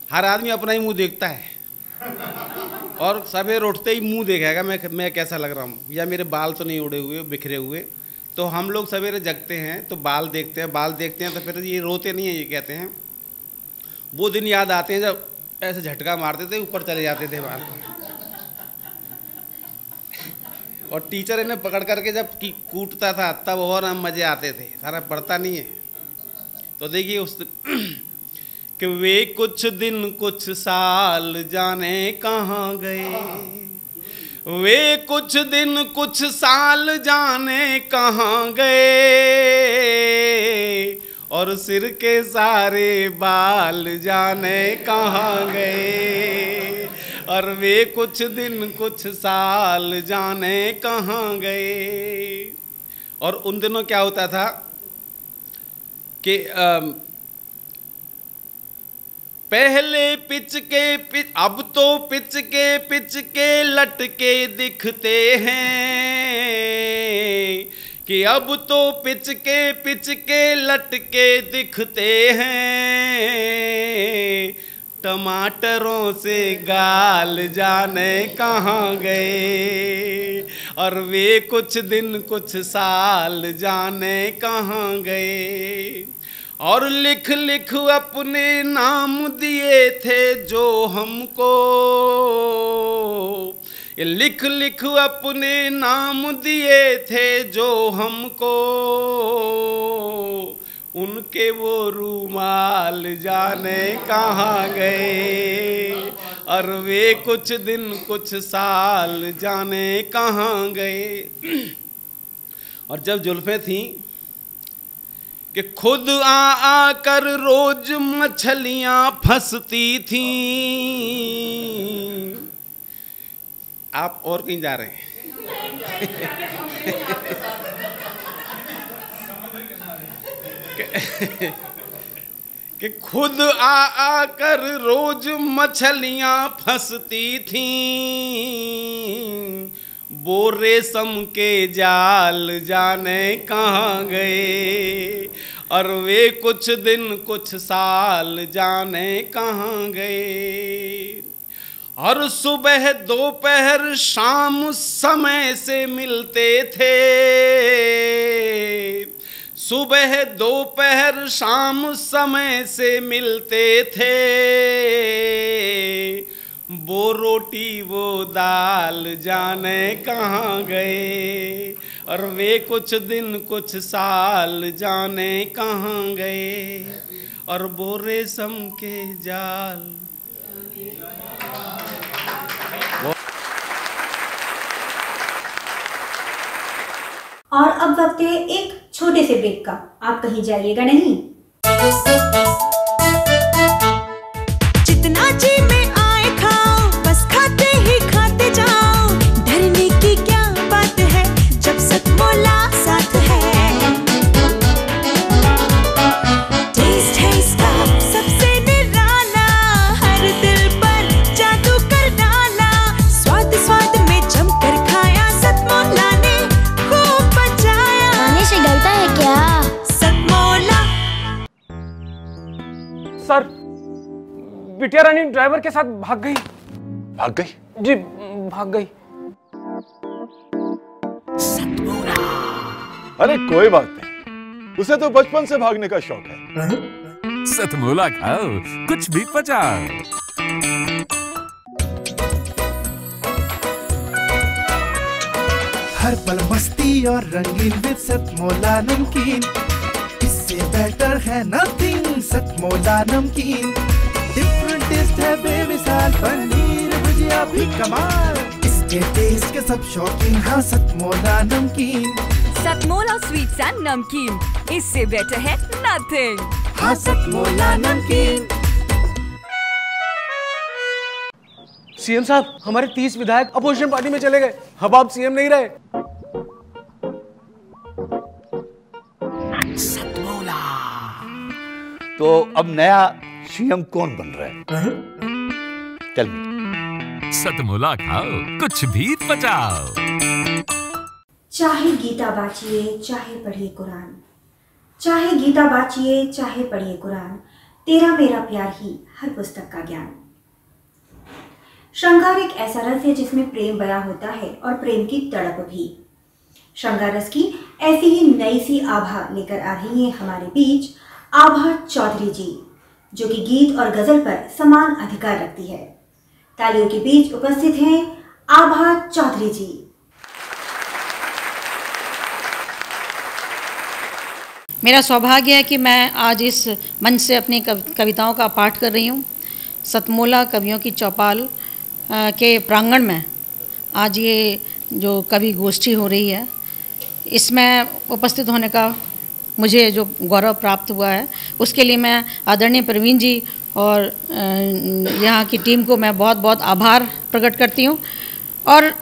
हर आदमी अपना ही मुंह देखता है और सवेरे उठते ही मुंह देखेगा मैं कैसा लग रहा हूँ, या मेरे बाल तो नहीं उड़े हुए बिखरे हुए। तो हम लोग सवेरे जगते हैं तो बाल देखते हैं तो फिर ये रोते नहीं है, ये कहते हैं वो दिन याद आते हैं जब ऐसे झटका मारते थे, ऊपर चले जाते थे बाल। और टीचर इन्हें पकड़ करके जब कूटता था तब और हम मज़े आते थे, सारा पढ़ता नहीं है। तो देखिए उस कि वे कुछ दिन कुछ साल जाने कहाँ गए, वे कुछ दिन कुछ साल जाने कहाँ गए। और सिर के सारे बाल जाने कहाँ गए। और वे कुछ दिन कुछ साल जाने कहाँ गए। और उन दिनों क्या होता था कि पहले पिच अब तो पिच के लटके दिखते हैं, कि अब तो पिच के लटके दिखते हैं। टमाटरों से गाल जाने कहाँ गए। और वे कुछ दिन कुछ साल जाने कहाँ गए। और लिख लिख अपने नाम दिए थे जो हमको, लिख लिख अपने नाम दिए थे जो हमको। उनके वो रूमाल जाने कहाँ गए। और वे कुछ दिन कुछ साल जाने कहाँ गए। और जब जुल्फें थीं कि खुद आ कर रोज मछलियां फंसती थीं। आप और कहीं जा रहे हैं। कि खुद आ कर रोज मछलियां फंसती थीं। वो रेशम के जाल जाने कहाँ गए। और वे कुछ दिन कुछ साल जाने कहाँ गए। और सुबह दोपहर शाम समय से मिलते थे। सुबह दोपहर शाम समय से मिलते थे। वो रोटी वो दाल जाने कहाँ गए। और वे कुछ दिन कुछ साल जाने कहाँ गए। और वो रेशम के जाल वक्त है एक छोटे से ब्रेक का। आप कहीं जाइएगा नहीं। जितना जी में आए खाओ, बस खाते ही खाते जाओ। डरने की क्या बात है जब सतमोला साथ है। टेस्ट है इसका सबसे निराला, हर दिल पर जादू कर डाला। स्वाद स्वाद में जमकर खाया, सतमोला ने खूब बचाया। खाने से डरता है क्या? सतमोला। सर, बिटिया रानी ड्राइवर के साथ भाग गई। भाग गई? जी, भाग गई। अरे कोई बात नहीं, उसे तो बचपन से भागने का शौक है। सतमोला खाओ, कुछ भी पचाओ। हर पल मस्ती और रंगीन विद सतमोला नमकीन। इससे बेटर है नथिंग, सतमोला नमकीन। डिफरेंट टेस्ट है बेमिसाल, पनीर भुजिया भी कमाल। इसके टेस्ट के सब शौकीन, हाँ सतमोला नमकीन। सतमोला स्वीट्स एंड नमकीन, इससे बेटर है नथिंग। हाँ सतमोला नमकीन। सीएम साहब, हमारे 30 विधायक अपोजिशन पार्टी में चले गए। अब आप सीएम नहीं रहे। तो अब नया सीएम कौन बन रहा है? Tell me. सतमोला खाओ, कुछ भी पचाओ। चाहे गीता बाचिए चाहे पढ़िए कुरान, चाहे गीता बाचिए चाहे पढ़िए कुरान, तेरा मेरा प्यार ही हर पुस्तक का ज्ञान। श्रृंगार एक ऐसा रस है जिसमें प्रेम बयां होता है और प्रेम की तड़प भी। श्रृंगार रस की ऐसी ही नई सी आभा लेकर आ रही है हमारे बीच आभा चौधरी जी, जो कि गीत और गजल पर समान अधिकार रखती है। तालियों के बीच उपस्थित हैं आभा चौधरी जी। मेरा सौभाग्य है कि मैं आज इस मंच से अपनी कविताओं का पाठ कर रही हूँ। सतमोला कवियों की चौपाल के प्रांगण में आज ये जो कवि गोष्ठी हो रही है, इसमें उपस्थित होने का मुझे जो गौरव प्राप्त हुआ है, उसके लिए मैं आदरणीय प्रवीण जी और यहाँ की टीम को मैं बहुत बहुत आभार प्रकट करती हूँ। और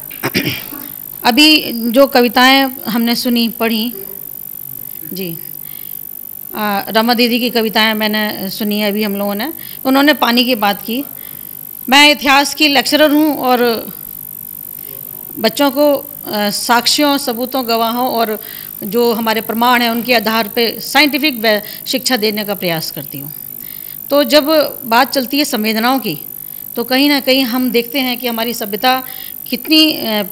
अभी जो कविताएं हमने सुनी पढ़ी जी, रमा दीदी की कविताएं मैंने सुनी है अभी हम लोगों ने, उन्होंने पानी की बात की। मैं इतिहास की लेक्चरर हूँ और बच्चों को साक्ष्यों, सबूतों, गवाहों और जो हमारे प्रमाण हैं उनके आधार पे साइंटिफिक शिक्षा देने का प्रयास करती हूँ। तो जब बात चलती है संवेदनाओं की, तो कहीं ना कहीं हम देखते हैं कि हमारी सभ्यता कितनी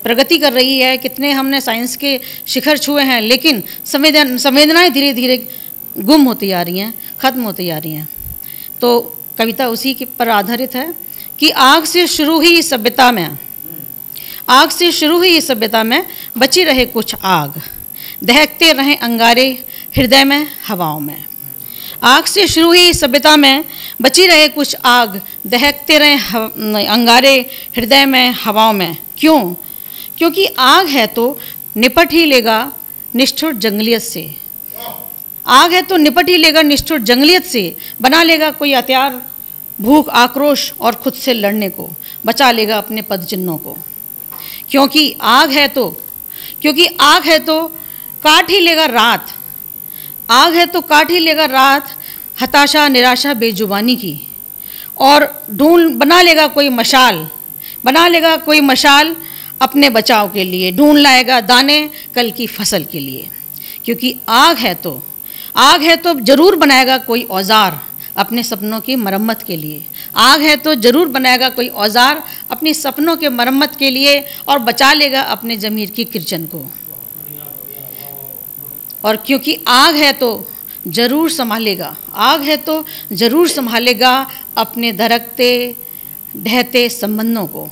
प्रगति कर रही है, कितने हमने साइंस के शिखर छुए हैं, लेकिन संवेदनाएं धीरे धीरे गुम होती जा रही हैं, ख़त्म होती जा रही हैं। तो कविता उसी के पर आधारित है कि आग से शुरू हुई सभ्यता में, आग से शुरू हुई सभ्यता में बची रहे कुछ आग, दहकते रहे अंगारे हृदय में हवाओं में। आग से शुरू हुई सभ्यता में बची रहे कुछ आग, दहकते रहे अंगारे हृदय में हवाओं में। क्यों? क्योंकि आग है तो निपट ही लेगा निष्ठुर जंगलियत से। आग है तो निपट ही लेगा निष्ठुर जंगलियत से, बना लेगा कोई हथियार भूख, आक्रोश और खुद से लड़ने को, बचा लेगा अपने पदचिन्हों को। क्योंकि आग है तो काट ही लेगा रात, आग है तो काट ही लेगा रात, हताशा, निराशा, बेजुबानी की, और बना लेगा कोई मशाल, बना लेगा कोई मशाल अपने बचाव के लिए, ढूंढ लाएगा दाने कल की फसल के लिए। क्योंकि आग है तो जरूर बनाएगा कोई औजार अपने सपनों की मरम्मत के लिए। आग है तो जरूर बनाएगा कोई औजार अपने सपनों के मरम्मत के लिए, और बचा लेगा अपने ज़मीर की किरचन को। और क्योंकि आग है तो जरूर संभालेगा, आग है तो जरूर संभालेगा अपने धड़कते ढहते संबंधों को।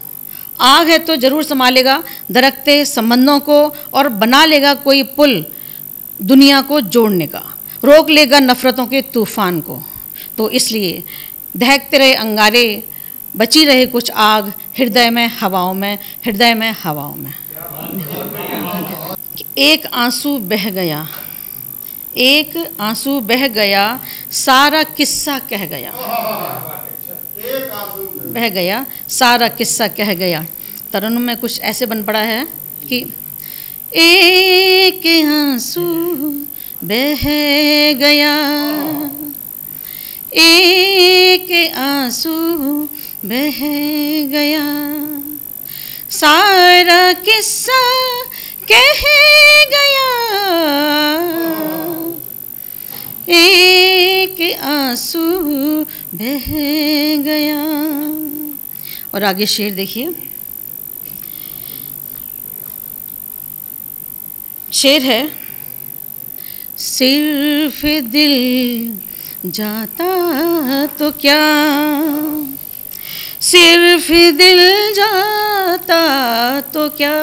आग है तो जरूर संभालेगा धड़कते संबंधों को, और बना लेगा कोई पुल दुनिया को जोड़ने का, रोक लेगा नफरतों के तूफान को। तो इसलिए दहकते रहे अंगारे, बची रहे कुछ आग हृदय में हवाओं में, हृदय में हवाओं में। एक आंसू बह गया, एक आंसू बह गया, सारा किस्सा कह गया। बह गया, सारा किस्सा कह गया। तरन्नुम में कुछ ऐसे बन पड़ा है कि एक आंसू बह गया, एक आंसू बह गया, सारा किस्सा कह गया, एक आंसू बह गया। और आगे शेर देखिए, शेर है, सिर्फ दिल जाता तो क्या, सिर्फ दिल जाता तो क्या,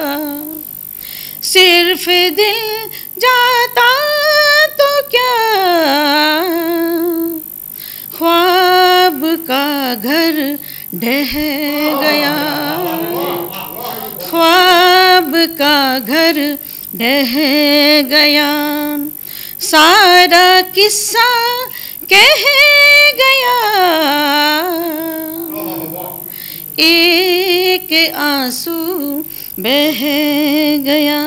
सिर्फ दिल जाता तो क्या, ख्वाब का घर ढह गया, ख्वाब का घर ढह गया, सारा किस्सा कह गया, एक आंसू बह गया।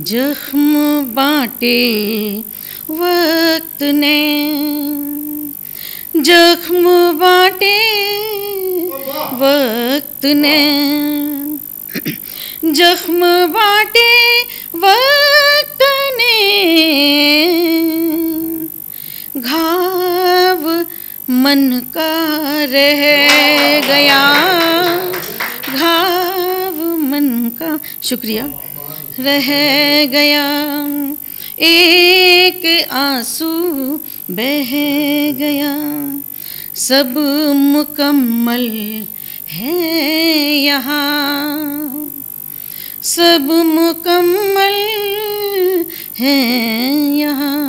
जख्म बांटे वक्त ने, जख्म बांटे वक्त ने, जख्म बांटे वक्त ने, घाव मन का रह गया, घाव मन का, शुक्रिया, रह गया, एक आंसू बह गया। सब मुकम्मल है यहाँ, सब मुकम्मल है यहाँ,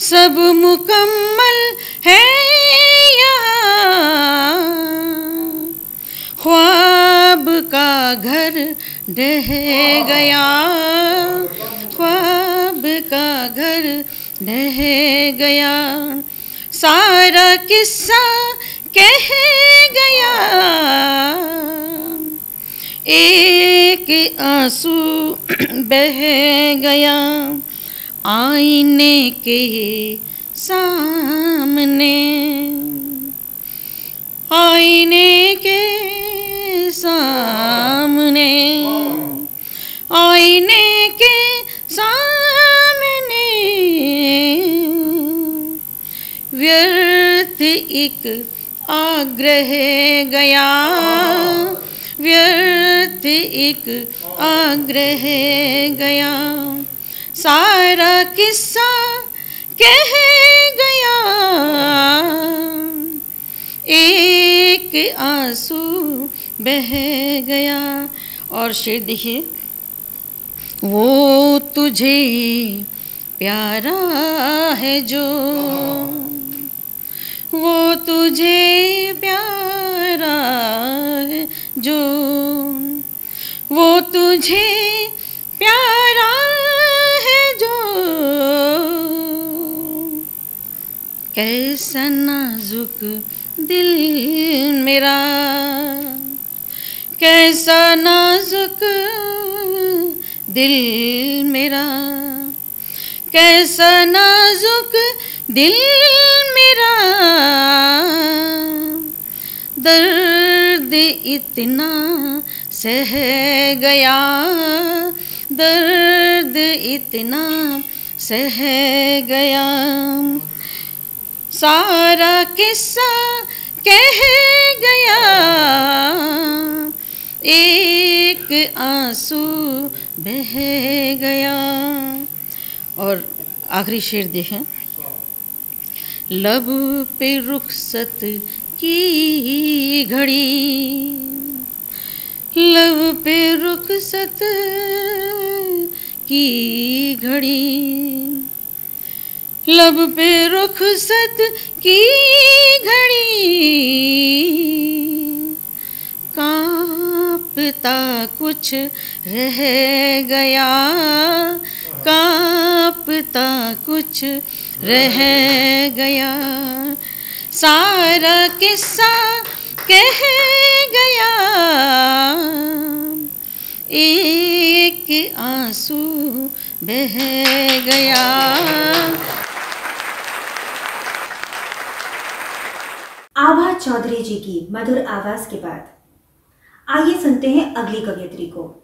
सब मुकम्मल है यहाँ, ख्वाब का घर ढह गया, ख्वाब का घर ढह गया, सारा किस्सा कह गया, एक आंसू बह गया। आईने के सामने, आईने के सामने, आईने के सामने, व्यर्थ एक आग्रह गया, व्यर्थ एक आग्रह गया, सारा किस्सा कह गया, एक आंसू बह गया। और शेर देखिए, वो तुझे प्यारा है जो, वो तुझे प्यारा है जो, वो तुझे प्यारा है जो, कैसा नाजुक दिल मेरा, कैसा नाजुक दिल मेरा, कैसा नाजुक दिल मेरा, दर्द इतना सह गया, दर्द इतना सह गया, सारा किस्सा कह गया, एक आंसू बह गया। और आखिरी शेर देखें, लब पे रुखसत की घड़ी, लब पे रुखसत की घड़ी, लब पे रुखसत की घड़ी, कांप कांपता कुछ रह गया, कांपता कुछ रह गया, सारा किस्सा कह गया, एक आंसू बह गया। आभा चौधरी जी की मधुर आवाज के बाद आइए सुनते हैं अगली कवयित्री को।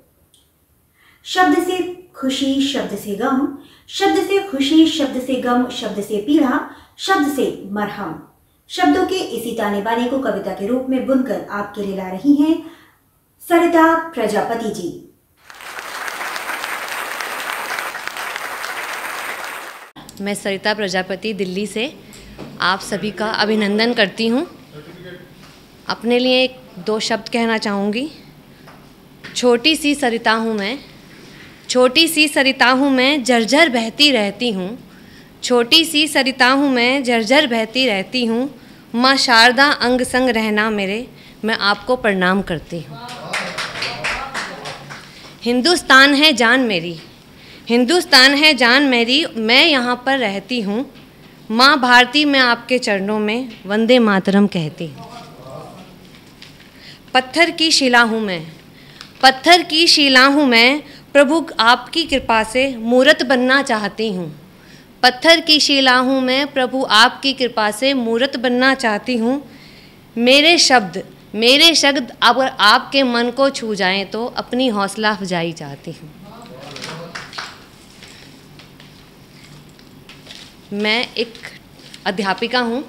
शब्द से खुशी, शब्द से गम, शब्द से खुशी, शब्द से गम, शब्द से पीड़ा, शब्द से मरहम, शब्दों के इसी ताने बाने को कविता के रूप में बुनकर आपके लिए ला रही हैं सरिता प्रजापति जी। मैं सरिता प्रजापति दिल्ली से आप सभी का अभिनंदन करती हूँ। अपने लिए एक दो शब्द कहना चाहूँगी। छोटी सी सरिता हूँ मैं, छोटी सी सरिता हूँ मैं, झरझर बहती रहती हूँ, छोटी सी सरिता हूँ मैं, झरझर बहती रहती हूँ। माँ शारदा अंग संग रहना मेरे, मैं आपको प्रणाम करती हूँ। हिंदुस्तान है जान मेरी, हिंदुस्तान है जान मेरी, मैं यहाँ पर रहती हूँ। माँ भारती मैं आपके चरणों में वंदे मातरम कहती हूँ। पत्थर की शिला हूँ मैं, पत्थर की शिला हूँ मैं, प्रभु आपकी कृपा से मूरत बनना चाहती हूँ। पत्थर की शिला हूँ मैं, प्रभु आपकी कृपा से मूरत बनना चाहती हूँ। मेरे शब्द अगर आपके मन को छू जाएं तो अपनी हौसला अफजाई चाहती हूँ। मैं एक अध्यापिका हूँ।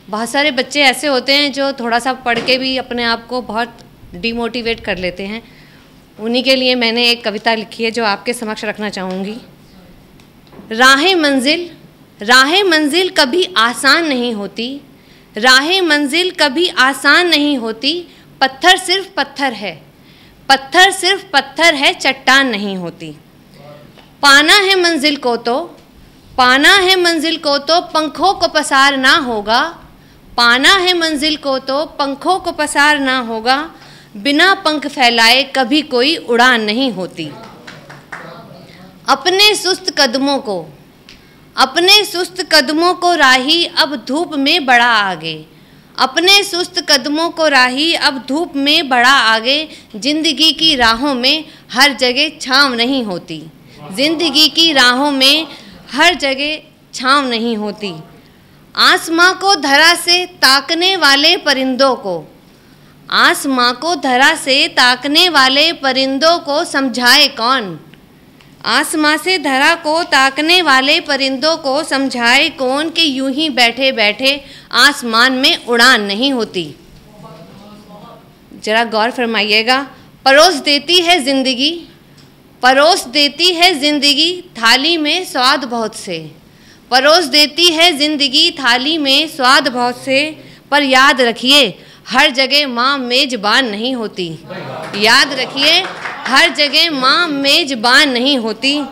बहुत सारे बच्चे ऐसे होते हैं जो थोड़ा सा पढ़ के भी अपने आप को बहुत डिमोटिवेट कर लेते हैं। उन्हीं के लिए मैंने एक कविता लिखी है जो आपके समक्ष रखना चाहूँगी। राहें मंजिल कभी आसान नहीं होती, राहें मंजिल कभी आसान नहीं होती, पत्थर सिर्फ पत्थर है, पत्थर सिर्फ पत्थर है, चट्टान नहीं होती। पाना है मंजिल को तो, पाना है मंजिल को तो पंखों को पसार ना होगा, पाना है मंजिल को तो पंखों को पसार ना होगा, बिना पंख फैलाए कभी कोई उड़ान नहीं होती। अपने सुस्त कदमों को राही अब धूप में बढ़ा आगे, अपने सुस्त कदमों को राही अब धूप में बढ़ा आगे। जिंदगी की राहों में हर जगह छाँव नहीं होती, जिंदगी की राहों में हर जगह छाँव नहीं होती। आसमां को धरा से ताकने वाले परिंदों को, आसमां को धरा से ताकने वाले परिंदों को समझाए कौन, आसमां से धरा को ताकने वाले परिंदों को समझाए कौन कि यूं ही बैठे बैठे आसमान में उड़ान नहीं होती। जरा गौर फरमाइएगा। परोस देती है जिंदगी, परोस देती है जिंदगी थाली में स्वाद बहुत से, परोस देती है जिंदगी थाली में स्वाद बहुत से, पर याद रखिए हर जगह माँ मेजबान नहीं होती, याद रखिए हर जगह माँ मेजबान नहीं होती।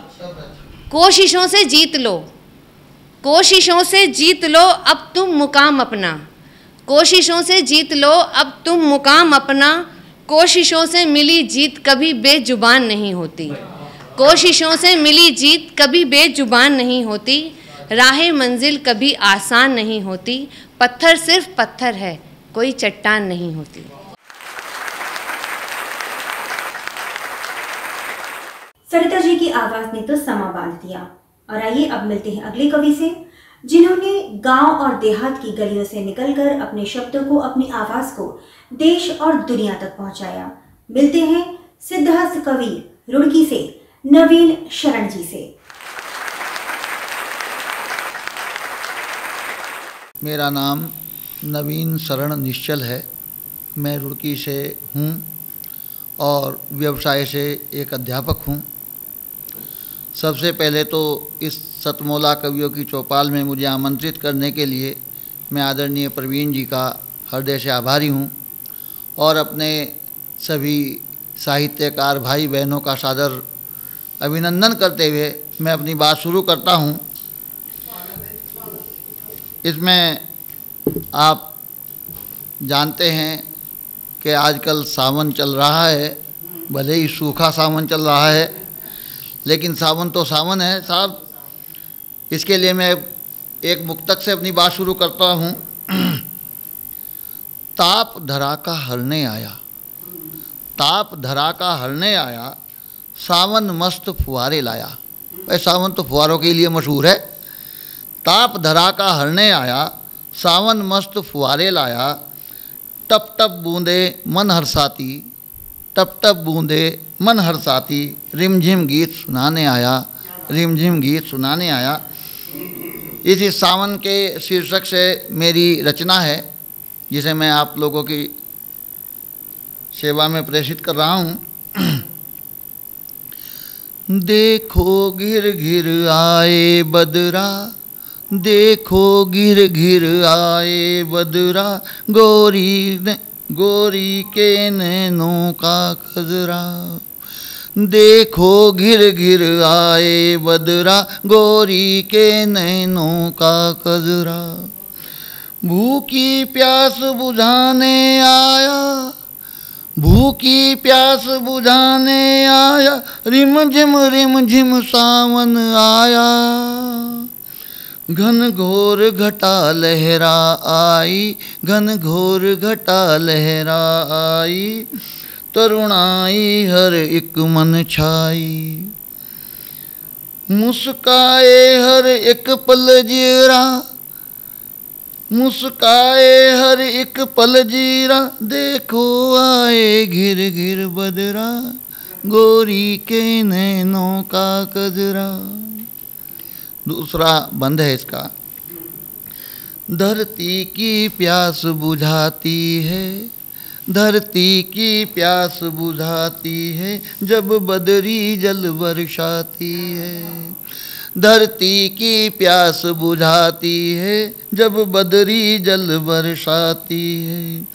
कोशिशों से जीत लो, कोशिशों से जीत लो अब तुम मुकाम अपना, कोशिशों से जीत लो अब तुम मुकाम अपना। कोशिशों से मिली जीत कभी बेजुबान नहीं होती, कोशिशों से मिली जीत कभी बेजुबान नहीं होती। राहें मंजिल कभी आसान नहीं होती, पत्थर सिर्फ पत्थर है, कोई चट्टान नहीं होती। सरिता जी की आवाज ने तो समा बांध दिया। और आइए अब मिलते हैं अगले कवि से, जिन्होंने गांव और देहात की गलियों से निकलकर अपने शब्दों को, अपनी आवाज को देश और दुनिया तक पहुंचाया। मिलते हैं सिद्धहस्त कवि रुड़की से नवीन शरण जी से। मेरा नाम नवीन शरण निश्चल है। मैं रुड़की से हूँ और व्यवसाय से एक अध्यापक हूँ। सबसे पहले तो इस सतमोला कवियों की चौपाल में मुझे आमंत्रित करने के लिए मैं आदरणीय प्रवीण जी का हृदय से आभारी हूँ और अपने सभी साहित्यकार भाई बहनों का सादर अभिनंदन करते हुए मैं अपनी बात शुरू करता हूँ। इसमें आप जानते हैं कि आजकल सावन चल रहा है, भले ही सूखा सावन चल रहा है, लेकिन सावन तो सावन है साहब। इसके लिए मैं एक मुक्तक से अपनी बात शुरू करता हूँ। ताप धरा का हरने आया, ताप धरा का हरने आया, सावन मस्त फुहारे लाया। भाई सावन तो फुहारों के लिए मशहूर है। ताप धरा का हरने आया, सावन मस्त फुहारे लाया, टप टप बूंदे मन हरसाती, टप टप बूंदे मन हरसाती, रिमझिम गीत सुनाने आया, रिमझिम गीत सुनाने आया। इसी सावन के शीर्षक से मेरी रचना है, जिसे मैं आप लोगों की सेवा में प्रेषित कर रहा हूँ। देखो घिर घिर आए बदरा, देखो घिर घिर आए बदरा, गोरी के नैनों का कजरा। देखो घिर घिर आए बदरा, गोरी के नैनों का कजरा। भूखी प्यास बुझाने आया, भूखी प्यास बुझाने आया, रिम झिम सावन आया। घन घोर घटा लहरा आई, घन घोर घटा लहरा आई, तरुणाई हर एक मन छाई। मुस्काए हर एक पल जीरा, मुस्काए हर एक पल जीरा, देखो आए घिर घिर बदरा, गोरी के नैनों का कजरा। दूसरा बंद है इसका। धरती की प्यास बुझाती है, धरती की प्यास बुझाती है, जब बदरी जल बरसाती है। धरती की प्यास बुझाती है, जब बदरी जल बरसाती है।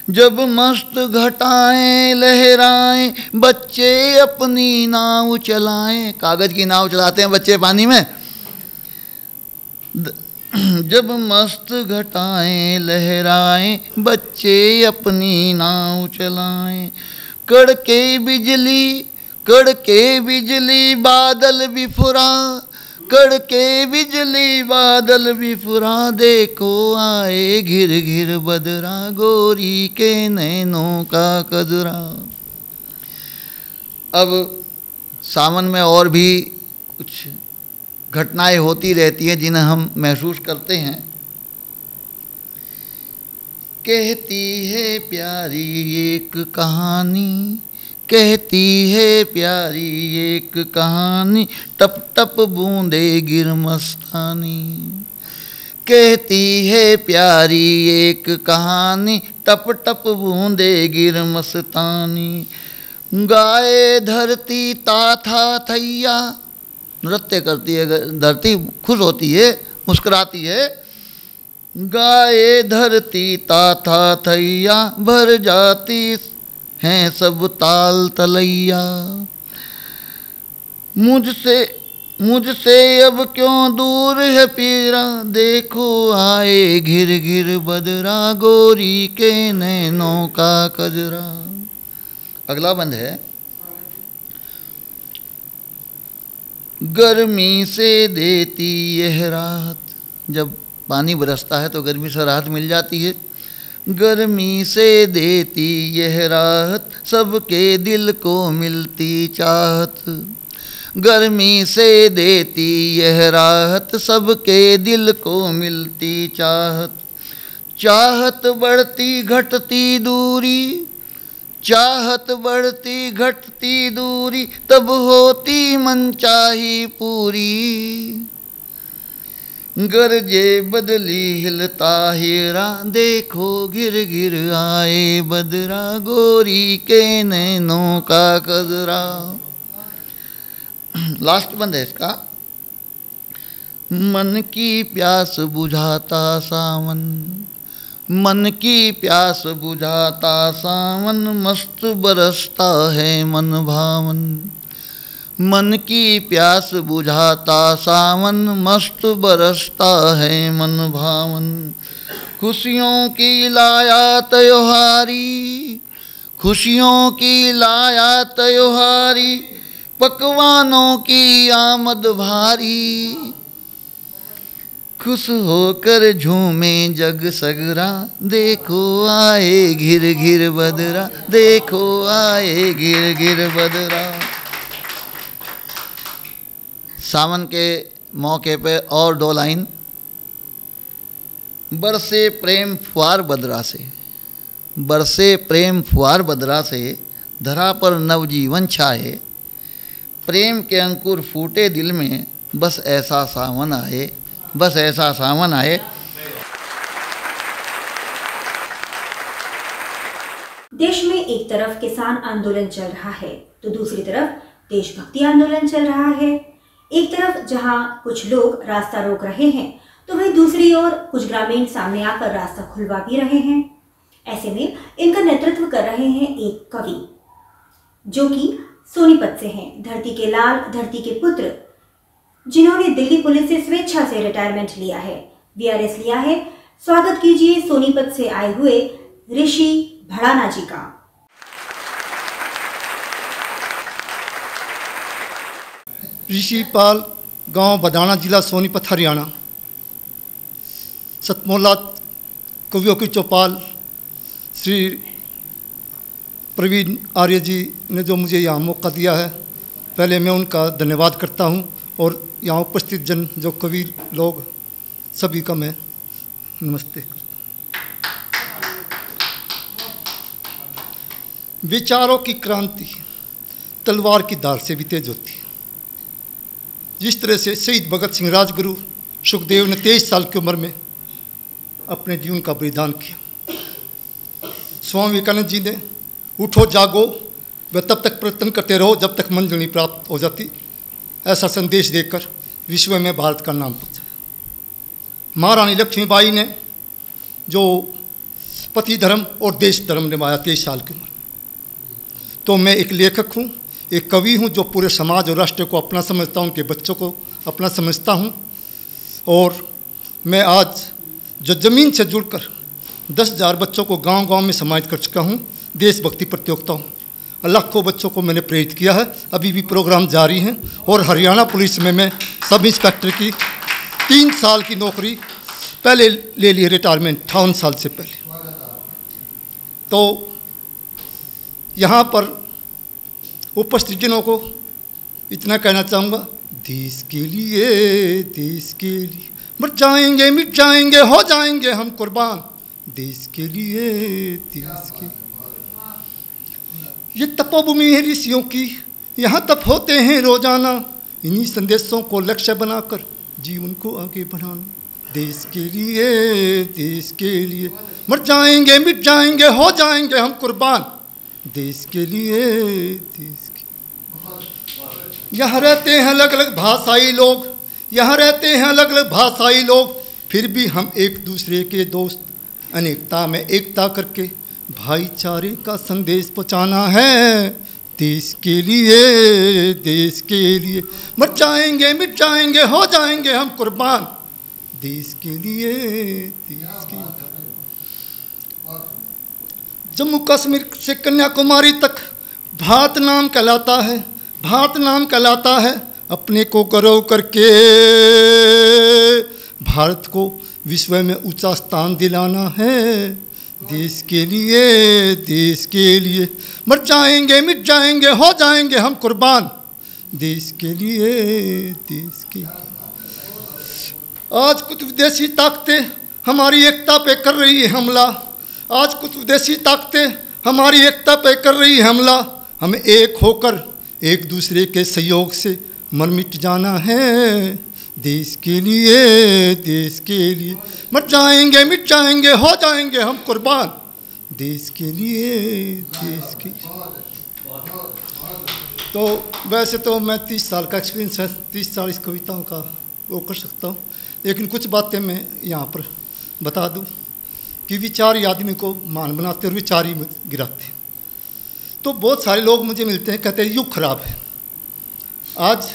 जब मस्त घटाएं लहराएं, बच्चे अपनी नाव चलाएं। कागज की नाव चलाते हैं बच्चे पानी में। जब मस्त घटाएं लहराएं, बच्चे अपनी नाव चलाएं। कड़के बिजली बादल भी फुरा, कड़के बिजली बादल भी फुरा, देखो आए घिर घिर बदरा, गोरी के नैनों का कजरा। अब सावन में और भी कुछ घटनाएं होती रहती हैं जिन्हें हम महसूस करते हैं। कहती है प्यारी एक कहानी, कहती है प्यारी एक कहानी, टप टप बूंदे गिर मस्तानी। कहती है प्यारी एक कहानी, टप टप बूंदे गिर मस्तानी। गाए धरती ताथा थैया, नृत्य करती है धरती, खुश होती है, मुस्कुराती है। गाए धरती ताथा थैया, भर जाती हैं सब ताल तलैया। मुझसे अब क्यों दूर है पीरा, देखो आए घिर घिर बदरा, गोरी के नैनों का कजरा। अगला बंद है। गर्मी से देती यह राहत, जब पानी बरसता है तो गर्मी से राहत मिल जाती है। गर्मी से देती यह राहत, सबके दिल को मिलती चाहत। गर्मी से देती यह राहत, सबके दिल को मिलती चाहत। चाहत बढ़ती घटती दूरी, चाहत बढ़ती घटती दूरी, तब होती मनचाही पूरी। गरजे बदली हिलता हीरा, देखो घिर घिर आए बदरा, गोरी के नैनों का कजरा। लास्ट बंद है इसका। मन की प्यास बुझाता सावन, मन की प्यास बुझाता सावन, मस्त बरसता है मन भावन। मन की प्यास बुझाता सावन, मस्त बरसता है मन भावन। खुशियों की लाया त्योहारी, खुशियों की लाया त्योहारी, पकवानों की आमद भारी। खुश होकर झूमे जग सगरा, देखो आए घिर घिर बदरा, देखो आए घिर घिर बदरा। सावन के मौके पे और 2 लाइन। बरसे प्रेम फुहार बदरा से, बरसे प्रेम फुहार बदरा से, धरा पर नवजीवन छाए। प्रेम के अंकुर फूटे दिल में, बस ऐसा सावन आए, बस ऐसा सावन आए। देश में एक तरफ किसान आंदोलन चल रहा है तो दूसरी तरफ देशभक्ति आंदोलन चल रहा है। एक तरफ जहां कुछ लोग रास्ता रोक रहे हैं तो वहीं दूसरी ओर कुछ ग्रामीण सामने आकर रास्ता खुलवा भी रहे हैं। ऐसे में इनका नेतृत्व कर रहे हैं एक कवि जो कि सोनीपत से हैं, धरती के लाल, धरती के पुत्र, जिन्होंने दिल्ली पुलिस से स्वेच्छा से रिटायरमेंट लिया है, वीआरएस लिया है। स्वागत कीजिए सोनीपत से आए हुए ऋषि भड़ाना जी का। ऋषि पाल, गांव बदाना, जिला सोनीपत, हरियाणा। सतमोला कवियों की चौपाल श्री प्रवीण आर्य जी ने जो मुझे यहाँ मौका दिया है, पहले मैं उनका धन्यवाद करता हूँ और यहाँ उपस्थित जन जो कवि लोग सभी का मैं नमस्ते करता हूँ। विचारों की क्रांति तलवार की धार से भी तेज होती है। जिस तरह से शहीद भगत सिंह राजगुरु सुखदेव ने 23 साल की उम्र में अपने जीवन का बलिदान किया, स्वामी विवेकानंद जी ने उठो जागो व तब तक प्रयत्न करते रहो जब तक मंजिल नहीं प्राप्त हो जाती, ऐसा संदेश देकर विश्व में भारत का नाम पहुँचाया। महारानी लक्ष्मीबाई ने जो पति धर्म और देश धर्म निभाया 23 साल की उम्र। तो मैं एक लेखक हूँ, एक कवि हूँ जो पूरे समाज और राष्ट्र को अपना समझता हूँ, उनके बच्चों को अपना समझता हूँ। और मैं आज जो ज़मीन से जुड़कर 10,000 बच्चों को गांव-गांव में समाहित कर चुका हूँ देशभक्ति प्रतियोगिताओं, लाखों बच्चों को मैंने प्रेरित किया है। अभी भी प्रोग्राम जारी हैं। और हरियाणा पुलिस में मैं सब इंस्पेक्टर की 3 साल की नौकरी पहले ले ली, रिटायरमेंट 58 साल से पहले। तो यहाँ पर उपस्थित जनों को इतना कहना चाहूँगा, देश के लिए मर जाएंगे, मिट जाएंगे, हो जाएंगे हम कुर्बान, देश के लिए, देश के। ये तपोभूमि है ऋषियों की, यहाँ तप होते हैं रोजाना, इन्हीं संदेशों को लक्ष्य बनाकर जीवन को आगे बढ़ाना। देश के लिए मर जाएंगे, मिट जाएंगे, हो जाएंगे हम कुर्बान, देश के लिए, देश के। यहाँ रहते हैं अलग अलग भाषाई लोग, यहाँ रहते हैं अलग अलग भाषाई लोग, फिर भी हम एक दूसरे के दोस्त, अनेकता में एकता करके भाईचारे का संदेश पहुँचाना है। देश के लिए मर जाएंगे, मिट जाएंगे, हो जाएंगे हम कुर्बान, देश के लिए, देश के। जम्मू कश्मीर से कन्याकुमारी तक भारत नाम कहलाता है, भारत नाम कहलाता है। अपने को गर्व करके भारत को विश्व में ऊंचा स्थान दिलाना है। देश के लिए मर जाएंगे, मिट जाएंगे, हो जाएंगे हम कुर्बान, देश के लिए, देश के। आज कुछ विदेशी ताकतें हमारी एकता पे कर रही है हमला, आज कुछ विदेशी ताकतें हमारी एकता पे कर रही है हमला। हमें एक होकर एक दूसरे के सहयोग से मर मिट जाना है। देश के लिए मर जाएंगे, मिट जाएंगे, हो जाएंगे हम कुर्बान, देश के लिए, देश के। तो वैसे तो मैं 30 साल का एक्सपीरियंस है, 30 साल इस कविताओं का वो कर सकता हूँ, लेकिन कुछ बातें मैं यहाँ पर बता दूँ कि विचार ही आदमी को मान बनाते और विचार ही गिराते। तो बहुत सारे लोग मुझे मिलते हैं, कहते हैं युग खराब है। आज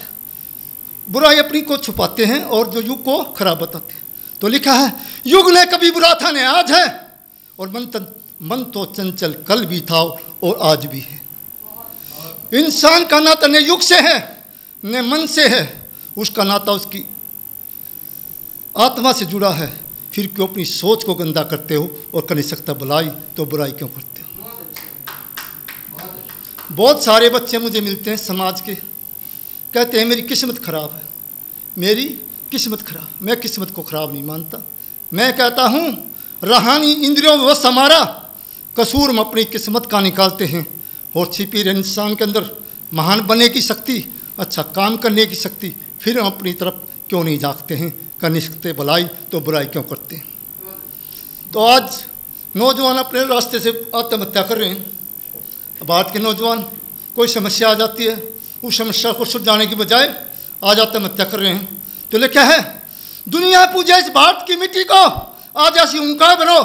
बुराई अपनी को छुपाते हैं और जो युग को खराब बताते हैं। तो लिखा है, युग ने कभी बुरा था ने आज है, और मंथन मन तो चंचल कल भी था और आज भी है। इंसान का नाता न युग से है न मन से है, उसका नाता उसकी आत्मा से जुड़ा है। फिर क्यों अपनी सोच को गंदा करते हो और कर नहीं सकता भलाई तो बुराई क्यों करते हो। बहुत सारे बच्चे मुझे मिलते हैं समाज के, कहते हैं मेरी किस्मत खराब है, मेरी किस्मत खराब। मैं किस्मत को खराब नहीं मानता। मैं कहता हूँ रूहानी इंद्रियों में बस हमारा कसूर हम अपनी किस्मत का निकालते हैं और छिपी रहे इंसान के अंदर महान बनने की शक्ति, अच्छा काम करने की शक्ति, फिर हम अपनी तरफ क्यों नहीं झाँकते हैं। कर नहीं सकते भलाई तो बुराई क्यों करते हैं। तो आज नौजवान अपने रास्ते से आत्महत्या कर रहे हैं। भारत के नौजवान कोई समस्या आ जाती है, उस समस्या को सुलझाने की बजाय आज आत्महत्या कर रहे हैं। तो ले क्या है, दुनिया पूजे इस भारत की मिट्टी को, आज ऐसी उनका बनो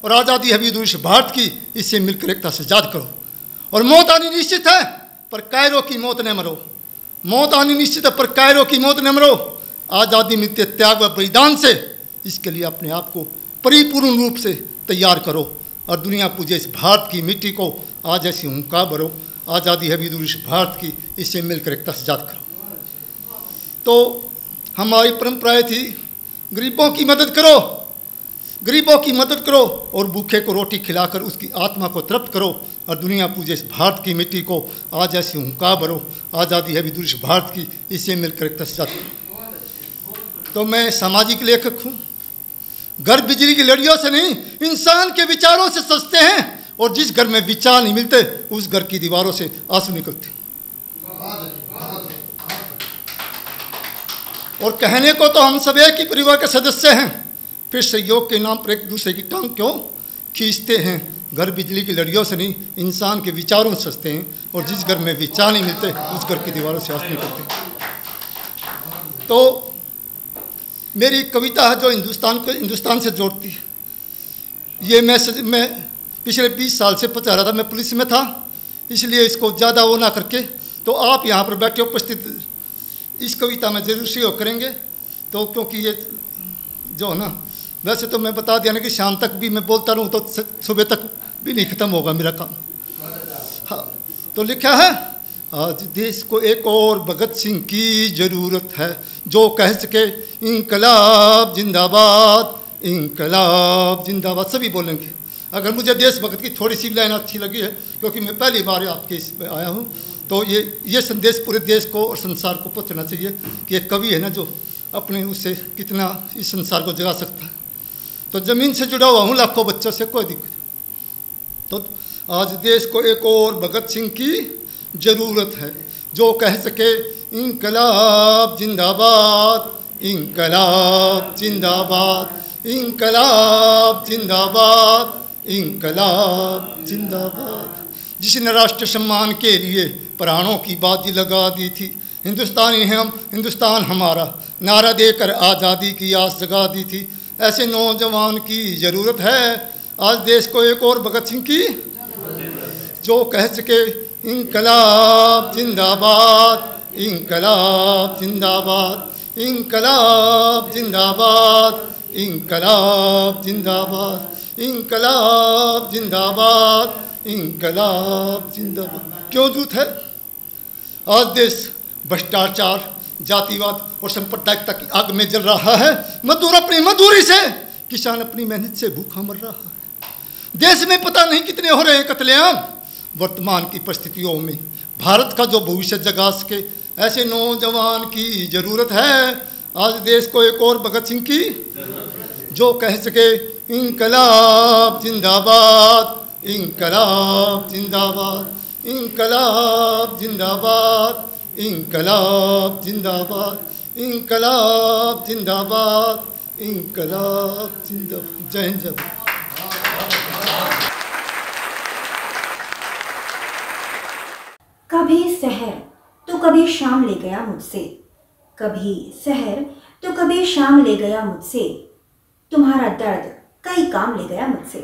और आज़ादी है भी दूर से भारत की, इससे मिलकर एकता से याद करो। और मौत आनी निश्चित है पर कायरों की मौत न मरो। मौत आनी निश्चित है पर कायरों की मौत न मरो। आज़ादी मिलती है त्याग व बलिदान से, इसके लिए अपने आप को परिपूर्ण रूप से तैयार करो और दुनिया पूजे इस भारत की मिट्टी को, आज ऐसी हुंकार भरो। आज़ादी है भी दूर से भारत की, इससे मिलकर एकता से याद करो। तो हमारी परंपराएं थी गरीबों की मदद करो, गरीबों की मदद करो और भूखे को रोटी खिलाकर उसकी आत्मा को तृप्त करो और दुनिया पूजे इस भारत की मिट्टी को, आज ऐसी हुंकार भरो। आज़ादी है भी दूर से भारत की, इससे मिलकर एकता से याद करो। तो मैं सामाजिक लेखक हूँ। घर बिजली की लड़ियों से नहीं, इंसान के विचारों से सजते हैं और जिस घर में विचार नहीं मिलते उस घर की दीवारों से आंसू निकलते। और कहने को तो हम सब एक ही परिवार के सदस्य हैं, फिर सहयोग के नाम पर एक दूसरे की टांग क्यों खींचते हैं। घर बिजली की लड़ियों से नहीं, इंसान के विचारों से सजते हैं और जिस घर में विचार नहीं मिलते उस घर की दीवारों से आंसू निकलते। तो मेरी कविता है जो हिंदुस्तान को हिंदुस्तान से जोड़ती है। ये मैं पिछले 20 साल से पढ़ा रहा था, मैं पुलिस में था, इसलिए इसको ज़्यादा वो ना करके, तो आप यहाँ पर बैठे उपस्थित इस कविता में जरूर सहयोग करेंगे। तो क्योंकि ये जो है ना, वैसे तो मैं बता दिया ना कि शाम तक भी मैं बोलता रहूँ तो सुबह तक भी नहीं ख़त्म होगा मेरा काम। हाँ, तो लिखा है, आज देश को एक और भगत सिंह की ज़रूरत है जो कह सके इंकलाब जिंदाबाद, इंकलाब जिंदाबाद। सभी बोलेंगे। अगर मुझे देशभक्त की थोड़ी सी लाइन अच्छी लगी है, क्योंकि मैं पहली बार आपके इसमें आया हूँ, तो ये संदेश पूरे देश को और संसार को पहुँचना चाहिए कि एक कवि है ना जो अपने उससे कितना इस संसार को जगा सकता है। तो ज़मीन से जुड़ा हुआ हूँ लाखों बच्चों से, कोई दिक्कत। तो आज देश को एक और भगत सिंह की ज़रूरत है जो कह सके इंकलाब जिंदाबाद, इंकलाब जिंदाबाद, इंकलाब जिंदाबाद, इंकलाब जिंदाबाद। जिसने राष्ट्र सम्मान के लिए प्राणों की बाजी लगा दी थी, हिंदुस्तानी हैं हम, हिंदुस्तान हमारा, नारा देकर आज़ादी की आस जगा दी थी। ऐसे नौजवान की ज़रूरत है आज देश को एक और भगत सिंह की, जो कह सके इंकलाब जिंदाबाद, इंकलाब जिंदाबाद, इंकलाब जिंदाबाद, इंकलाब जिंदाबाद, इंकलाब जिंदाबाद, इंकलाब जिंदाबाद। क्यों झूठ है? आज देश भ्रष्टाचार, जातिवाद और सांप्रदायिकता की आग में जल रहा है। मजदूर अपनी मजदूरी से, किसान अपनी मेहनत से भूखा मर रहा है। देश में पता नहीं कितने हो रहे हैं कत्लेआम। वर्तमान की परिस्थितियों में भारत का जो भविष्य जगा सके, ऐसे नौजवान की ज़रूरत है आज देश को एक और भगत सिंह की, जो कह सके इंकलाब जिंदाबाद, इंकलाब जिंदाबाद, इंकलाब जिंदाबाद, इंकलाब जिंदाबाद, इंकलाब जिंदाबाद, इंकलाब जिंदाबाद। जय हिंद, जय भारत। कभी सहर तो कभी शाम ले गया मुझसे, कभी सहर तो कभी शाम ले गया मुझसे, तुम्हारा दर्द कई काम ले गया मुझसे।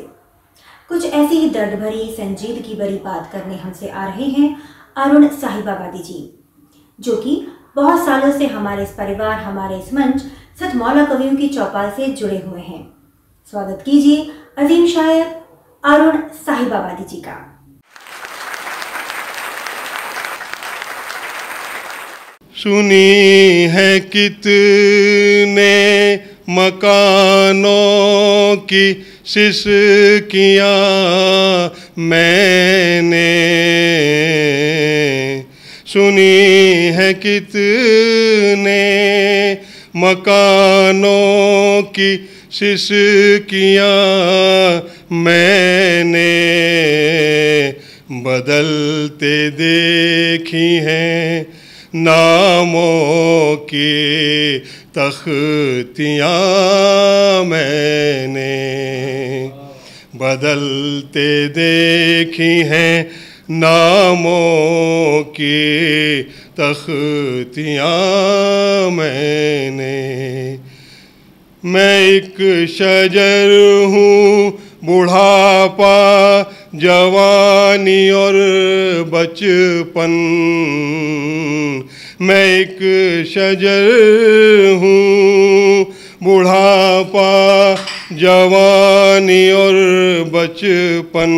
कुछ ऐसी ही दर्द भरी संजीदगी भरी बात करने हमसे आ रहे हैं अरुण साहिबाबादी जी, जो कि बहुत सालों से हमारे इस परिवार, हमारे इस मंच सतमौला कवियों की चौपाल से जुड़े हुए हैं। स्वागत कीजिए अजीम शायर अरुण साहिबाबादी जी का। सुनी है कितने मकानों की सिसकियाँ मैंने, सुनी है कितने मकानों की सिसकियाँ मैंने, बदलते देखी हैं नामों की तख्तियाँ मैंने, बदलते देखी हैं नामों की तख्तियाँ मैंने। मैं एक शजर हूँ, बुढ़ापा, जवानी और बचपन, मैं एक शजर हूँ, बुढ़ापा, जवानी और बचपन,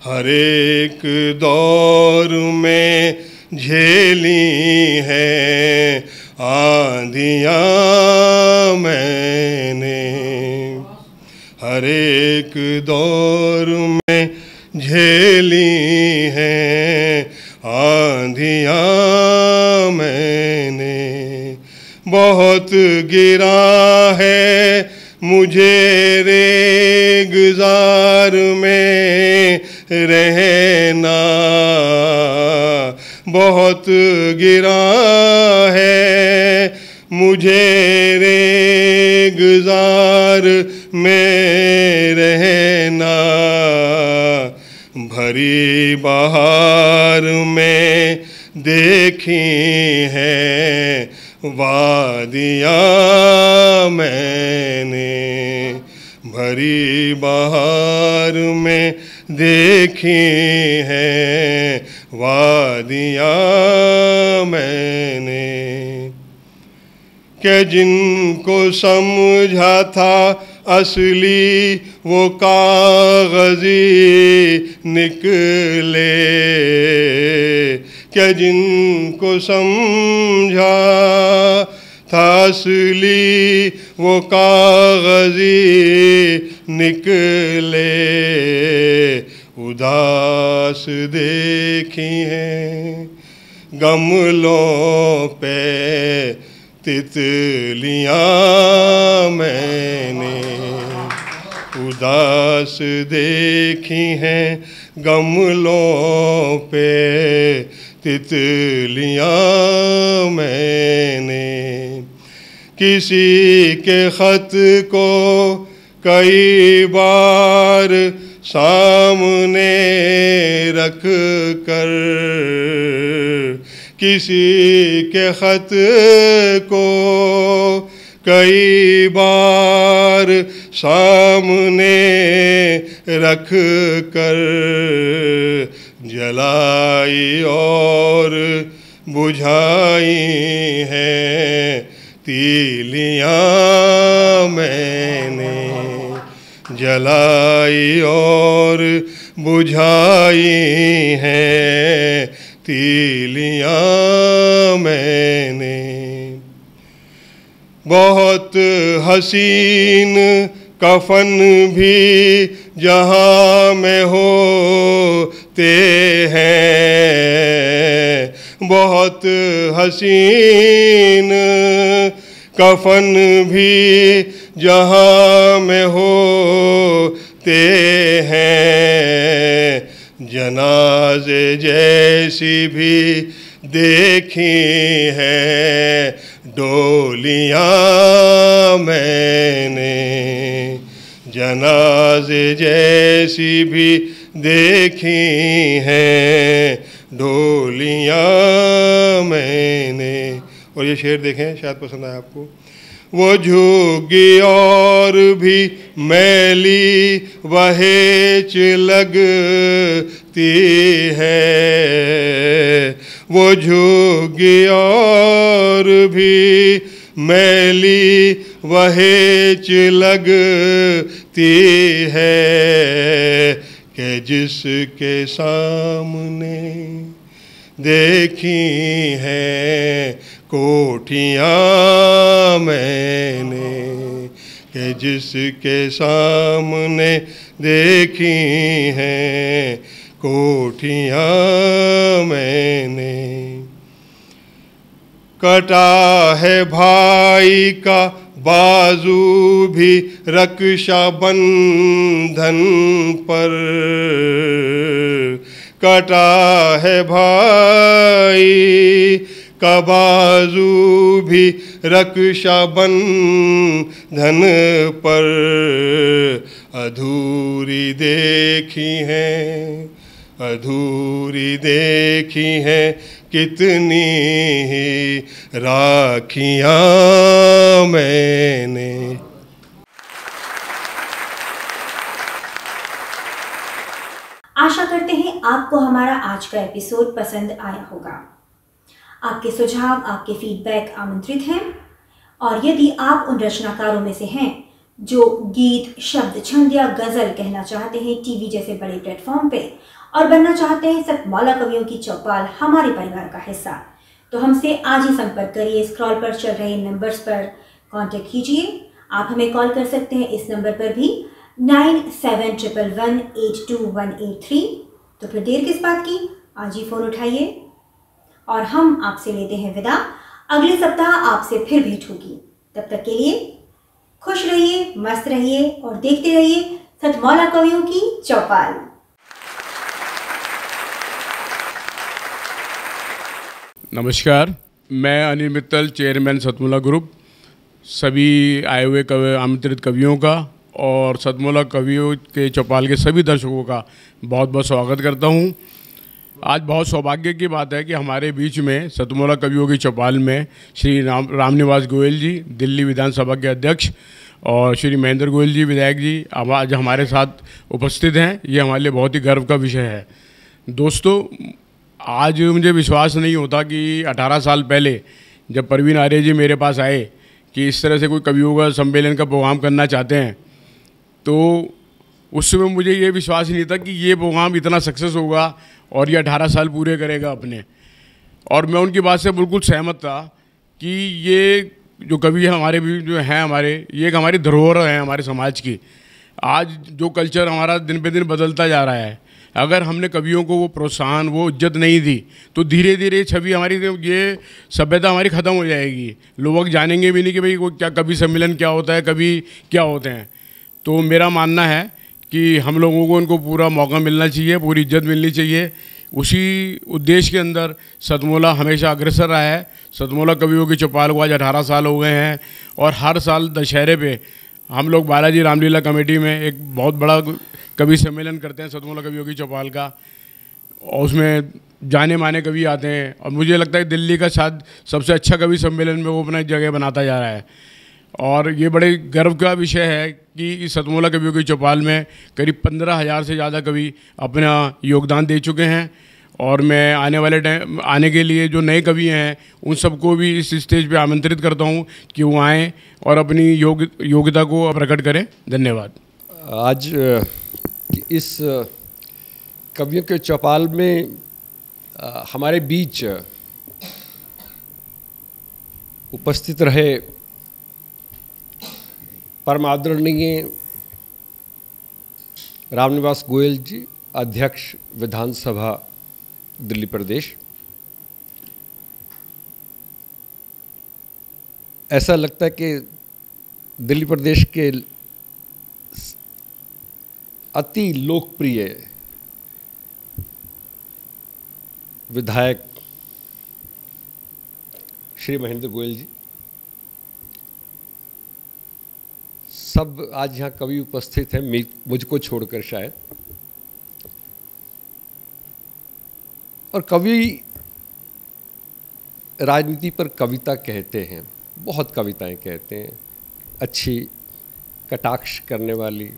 हर एक दौर में झेली हैं आंधियाँ मैंने, हर एक दौर में झेली हैं आंधियाँ मैंने। बहुत गिरा है मुझे रेगज़ार में रहना, बहुत गिरा है मुझे रेगज़ार में रहना, भरी बहार में देखी हैं वादियाँ मैंने, भरी बहार में देखी हैं वादियाँ मैंने। कि जिनको समझा था असली वो कागज़ी निकले, कि जिनको समझा था असली वो कागज़ी निकले, उदास देखी हैं गमलों पे तितलियाँ मैंने, उदास देखी हैं गमलों पे तितलियाँ मैंने। किसी के ख़त को कई बार सामने रख कर, किसी के ख़त को कई बार सामने रख कर, जलाई और बुझाई हैं तीलियाँ मैंने, जलाई और बुझाई हैं तीलियाँ मैंने। बहुत हसीन कफन भी जहाँ में होते हैं, बहुत हसीन कफन भी जहाँ में होते हैं, जनाजे जैसी भी देखी हैं डोलियाँ मैंने, जनाजे जैसी भी देखी हैं डोलियाँ मैंने। और ये शेर देखें, शायद पसंद आया आपको। वो झुग्गी और भी मैली वहेच लगती है, वो झुग्गी और भी मैली वहेच लगती है कि जिसके सामने देखी हैं कोठियाँ मैंने, कि जिसके सामने देखी हैं कोठियाँ मैंने। कटा है भाई का बाजू भी रक्षा बंधन पर, कटा है भाई का बाजू भी रक्षा बंधन पर, अधूरी देखी है, अधूरी देखी है कितनी ही राखियाँ मैंने। आशा करते हैं आपको हमारा आज का एपिसोड पसंद आया होगा। आपके सुझाव, आपके फीडबैक आमंत्रित हैं। और यदि आप उन रचनाकारों में से हैं जो गीत, शब्द, छंद या गजल कहना चाहते हैं टीवी जैसे बड़े प्लेटफॉर्म पे और बनना चाहते हैं सतमौला कवियों की चौपाल हमारे परिवार का हिस्सा, तो हमसे आज ही संपर्क करिए। स्क्रॉल पर चल रहे नंबर्स पर कांटेक्ट कीजिए। आप हमें कॉल कर सकते हैं इस नंबर पर भी 9711182183। तो फिर देर किस बात की, आज ही फ़ोन उठाइए। और हम आपसे लेते हैं विदा। अगले सप्ताह आपसे फिर भेंट होगी। तब तक के लिए खुश रहिए, मस्त रहिए और देखते रहिए सतमौला कवियों की चौपाल। नमस्कार, मैं अनिल मित्तल, चेयरमैन सतमौला ग्रुप, सभी आए हुए आमंत्रित कवियों का और सतमौला कवियों के चौपाल के सभी दर्शकों का बहुत बहुत स्वागत करता हूं। आज बहुत सौभाग्य की बात है कि हमारे बीच में सतमौला कवियों की चौपाल में श्री रामनिवास गोयल जी, दिल्ली विधानसभा के अध्यक्ष, और श्री महेंद्र गोयल जी, विधायक जी, आज हमारे साथ उपस्थित हैं। ये हमारे लिए बहुत ही गर्व का विषय है। दोस्तों, आज मुझे विश्वास नहीं होता कि 18 साल पहले जब परवीन आर्य जी मेरे पास आए कि इस तरह से कोई कवियों का सम्मेलन का प्रोग्राम करना चाहते हैं, तो उस समय मुझे ये विश्वास नहीं था कि ये प्रोग्राम इतना सक्सेस होगा और ये 18 साल पूरे करेगा अपने। और मैं उनकी बात से बिल्कुल सहमत था कि ये जो कवि हमारे भी जो हैं हमारे, ये एक हमारी धरोहर है हमारे समाज की। आज जो कल्चर हमारा दिन पे दिन बदलता जा रहा है, अगर हमने कवियों को वो प्रोत्साहन, वो इज्जत नहीं दी, तो धीरे धीरे छवि हमारी, ये सभ्यता हमारी ख़त्म हो जाएगी। लोग जानेंगे भी नहीं कि भाई वो क्या कवि सम्मेलन क्या होता है, कवि क्या होते हैं। तो मेरा मानना है कि हम लोगों को उनको पूरा मौका मिलना चाहिए, पूरी इज्जत मिलनी चाहिए। उसी उद्देश्य के अंदर सतमौला हमेशा अग्रसर रहा है। सतमौला कवियों की चौपाल को आज 18 साल हो गए हैं और हर साल दशहरे पे हम लोग बालाजी रामलीला कमेटी में एक बहुत बड़ा कवि सम्मेलन करते हैं सतमौला कवियों की चौपाल का, और उसमें जाने माने कवि आते हैं। और मुझे लगता है दिल्ली का शायद सबसे अच्छा कवि सम्मेलन में वो अपना जगह बनाता जा रहा है। और ये बड़े गर्व का विषय है कि इस सतमौला कवियों की चौपाल में करीब 15,000 से ज़्यादा कवि अपना योगदान दे चुके हैं। और मैं आने के लिए जो नए कवि हैं उन सबको भी इस स्टेज पे आमंत्रित करता हूं कि वो आएँ और अपनी योग्यता को प्रकट करें। धन्यवाद। आज इस कवियों के चौपाल में हमारे बीच उपस्थित रहे परम आदरणीय रामनिवास गोयल जी, अध्यक्ष विधानसभा दिल्ली प्रदेश। ऐसा लगता है कि दिल्ली प्रदेश के अति लोकप्रिय विधायक श्री महेंद्र गोयल जी, सब आज यहाँ कवि उपस्थित हैं, मुझको छोड़कर शायद। और कवि राजनीति पर कविता कहते हैं, बहुत कविताएं कहते हैं, अच्छी कटाक्ष करने वाली।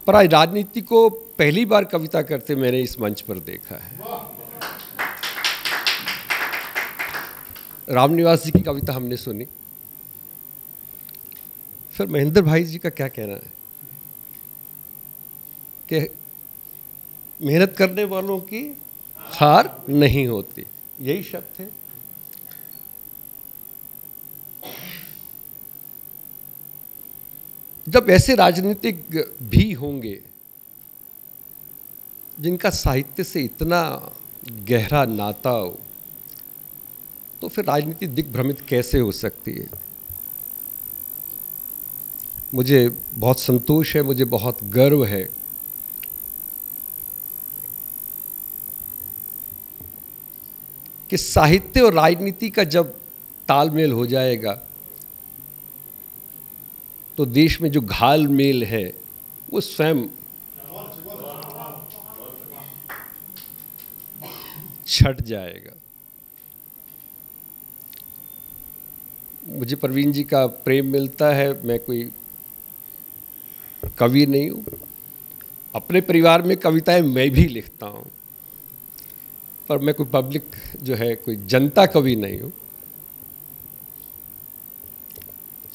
पर आज राजनीति को पहली बार कविता करते मैंने इस मंच पर देखा है। रामनिवास जी की कविता हमने सुनी। फिर महेंद्र भाई जी का क्या कहना है कि मेहनत करने वालों की हार नहीं होती, यही शब्द है। जब ऐसे राजनीतिक भी होंगे जिनका साहित्य से इतना गहरा नाता हो, तो फिर राजनीति दिग्भ्रमित कैसे हो सकती है। मुझे बहुत संतोष है, मुझे बहुत गर्व है कि साहित्य और राजनीति का जब तालमेल हो जाएगा तो देश में जो घालमेल है वो स्वयं छट जाएगा। मुझे प्रवीण जी का प्रेम मिलता है। मैं कोई कवि नहीं हूँ, अपने परिवार में कविताएं मैं भी लिखता हूँ, पर मैं कोई पब्लिक जो है कोई जनता कवि नहीं हूँ।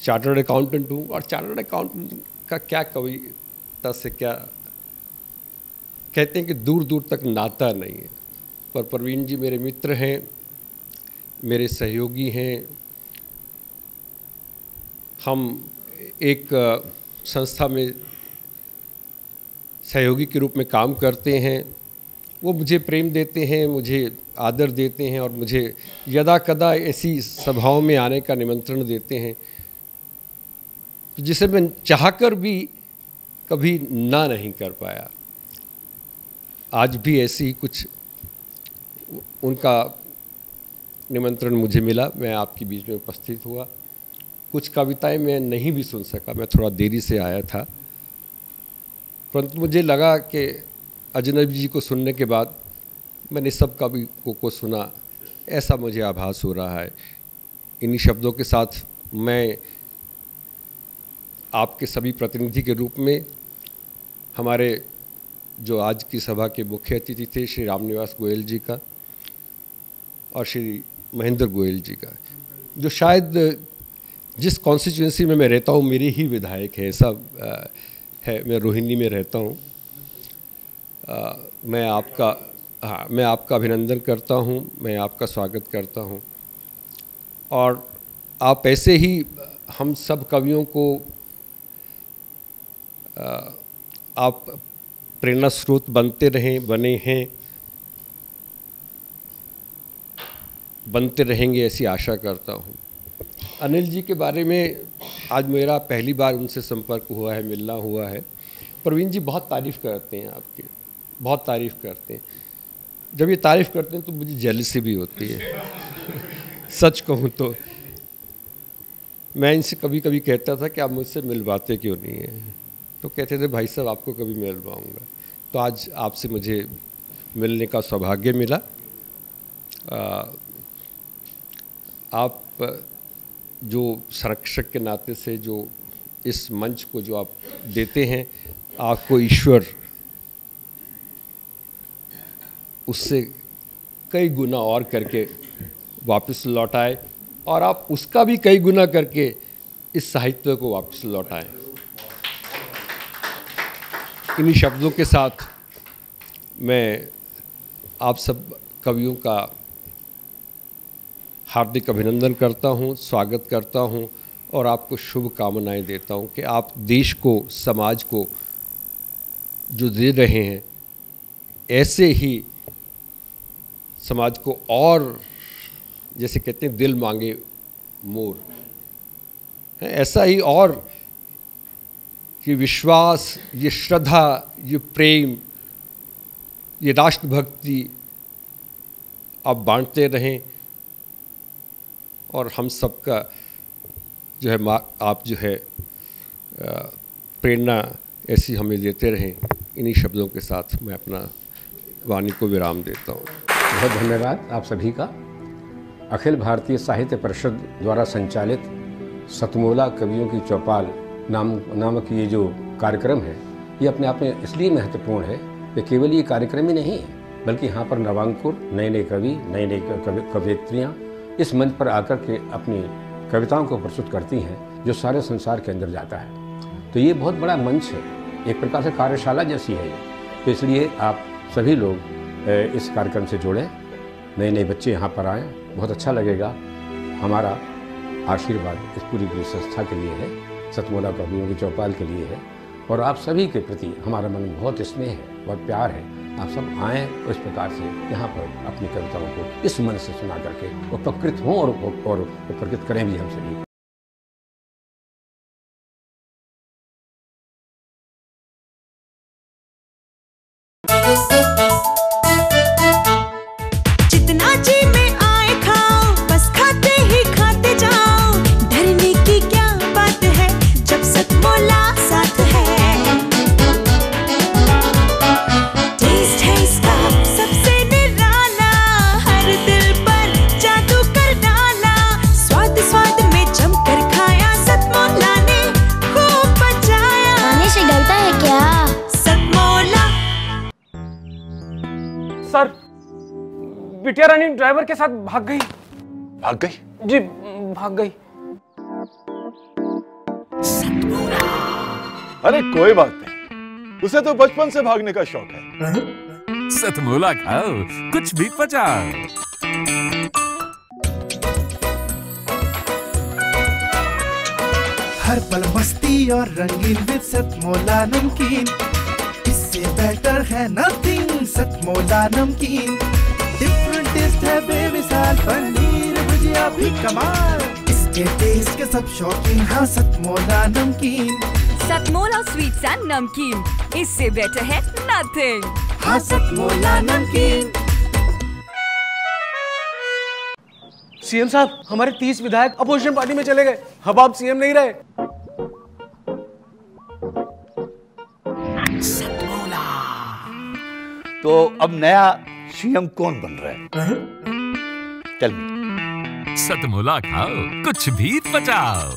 चार्टर्ड अकाउंटेंट हूँ, और चार्टर्ड अकाउंटेंट का क्या कविता से क्या कहते हैं कि दूर दूर तक नाता नहीं है। पर प्रवीण जी मेरे मित्र हैं, मेरे सहयोगी हैं। हम एक संस्था में सहयोगी के रूप में काम करते हैं। वो मुझे प्रेम देते हैं, मुझे आदर देते हैं और मुझे यदा कदा ऐसी सभाओं में आने का निमंत्रण देते हैं जिसे मैं चाहकर भी कभी ना नहीं कर पाया। आज भी ऐसी ही कुछ उनका निमंत्रण मुझे मिला, मैं आपके बीच में उपस्थित हुआ। कुछ कविताएं मैं नहीं भी सुन सका, मैं थोड़ा देरी से आया था, परंतु मुझे लगा कि अजनबी जी को सुनने के बाद मैंने सब कवियों को सुना, ऐसा मुझे आभास हो रहा है। इन्हीं शब्दों के साथ मैं आपके सभी प्रतिनिधि के रूप में हमारे जो आज की सभा के मुख्य अतिथि थे श्री रामनिवास गोयल जी का और श्री महेंद्र गोयल जी का, जो शायद जिस कॉन्स्टिट्यूंसी में मैं रहता हूँ मेरे ही विधायक है, ऐसा है। मैं रोहिणी में रहता हूँ। मैं आपका अभिनंदन करता हूँ, मैं आपका स्वागत करता हूँ। और आप ऐसे ही हम सब कवियों को आप प्रेरणा स्रोत बनते रहें, बने हैं, बनते रहेंगे, ऐसी आशा करता हूँ। अनिल जी के बारे में आज मेरा पहली बार उनसे संपर्क हुआ है, मिलना हुआ है। प्रवीण जी बहुत तारीफ़ करते हैं आपकी, बहुत तारीफ़ करते हैं। जब ये तारीफ़ करते हैं तो मुझे जेलसी भी होती है सच कहूँ तो। मैं इनसे कभी कभी कहता था कि आप मुझसे मिलवाते क्यों नहीं हैं, तो कहते थे भाई साहब आपको कभी मिलवाऊंगा। तो आज आपसे मुझे मिलने का सौभाग्य मिला। आप जो संरक्षक के नाते से जो इस मंच को जो आप देते हैं, आपको ईश्वर उससे कई गुना और करके वापस लौटाए और आप उसका भी कई गुना करके इस साहित्य को वापस लौटाएं। इन्हीं शब्दों के साथ मैं आप सब कवियों का हार्दिक अभिनंदन करता हूं, स्वागत करता हूं और आपको शुभकामनाएं देता हूं कि आप देश को, समाज को जो दे रहे हैं, ऐसे ही समाज को और जैसे कहते हैं दिल मांगे मोर, ऐसा ही और कि विश्वास, ये श्रद्धा, ये प्रेम, ये राष्ट्रभक्ति आप बांटते रहें और हम सबका जो है आप जो है प्रेरणा ऐसी हमें देते रहें। इन्हीं शब्दों के साथ मैं अपना वाणी को विराम देता हूँ। बहुत धन्यवाद आप सभी का। अखिल भारतीय साहित्य परिषद द्वारा संचालित सतमोला कवियों की चौपाल नामक ये जो कार्यक्रम है, ये अपने आप में इसलिए महत्वपूर्ण है कि केवल ये कार्यक्रम ही नहीं है, बल्कि यहाँ पर नवांकुर, नए नए कवि, नई नई कवयित्रियाँ इस मंच पर आकर के अपनी कविताओं को प्रस्तुत करती हैं जो सारे संसार के अंदर जाता है। तो ये बहुत बड़ा मंच है, एक प्रकार से कार्यशाला जैसी है ये। तो इसलिए आप सभी लोग इस कार्यक्रम से जुड़ें, नए नए बच्चे यहाँ पर आएँ, बहुत अच्छा लगेगा। हमारा आशीर्वाद इस पूरी संस्था के लिए है, सतमोला कवियों की चौपाल के लिए है, और आप सभी के प्रति हमारा मन बहुत स्नेह है, बहुत प्यार है। आप सब आएँ इस प्रकार से यहाँ पर अपनी कविताओं को इस मन से सुना करके उपकृत हों और उपकृत करें भी हम सभी। जितना जी में आए खाओ, बस खाते ही खाते जाओ। डरने की क्या बात है जब सतमोला साथ है। टेस्ट है इसका सबसे निराला, हर दिल पर जादू कर डाला। स्वाद स्वाद में जमकर खाया, सतमोला ने खूब बचाया। खाने से डरता है क्या? सतमोला। सर, बिटिया रानी ड्राइवर के साथ भाग गई। भाग गई? जी, भाग गई। अरे कोई बात नहीं, उसे तो बचपन से भागने का शौक है। सतमोला खाओ, कुछ भी पचाओ। हर पल मस्ती और रंगीन विद सतमोला नमकीन, इससे बेटर है नथिंग। सतमोला नमकीन डिफरेंट टेस्ट है बेमिसाल, पनीर भुजिया भी कमाल। इसके टेस्ट के सब शौकीन, हाँ सतमोला नमकीन। सतमोला स्वीट्स एंड नमकीन, इससे बेटर है नथिंग। हाँ सतमोला नमकीन। सीएम साहब, हमारे 30 विधायक अपोजिशन पार्टी में चले गए। अब आप सीएम नहीं रहे। तो अब नया सीएम कौन बन रहा है? Tell me. सतमोला खाओ, कुछ भी पचाओ।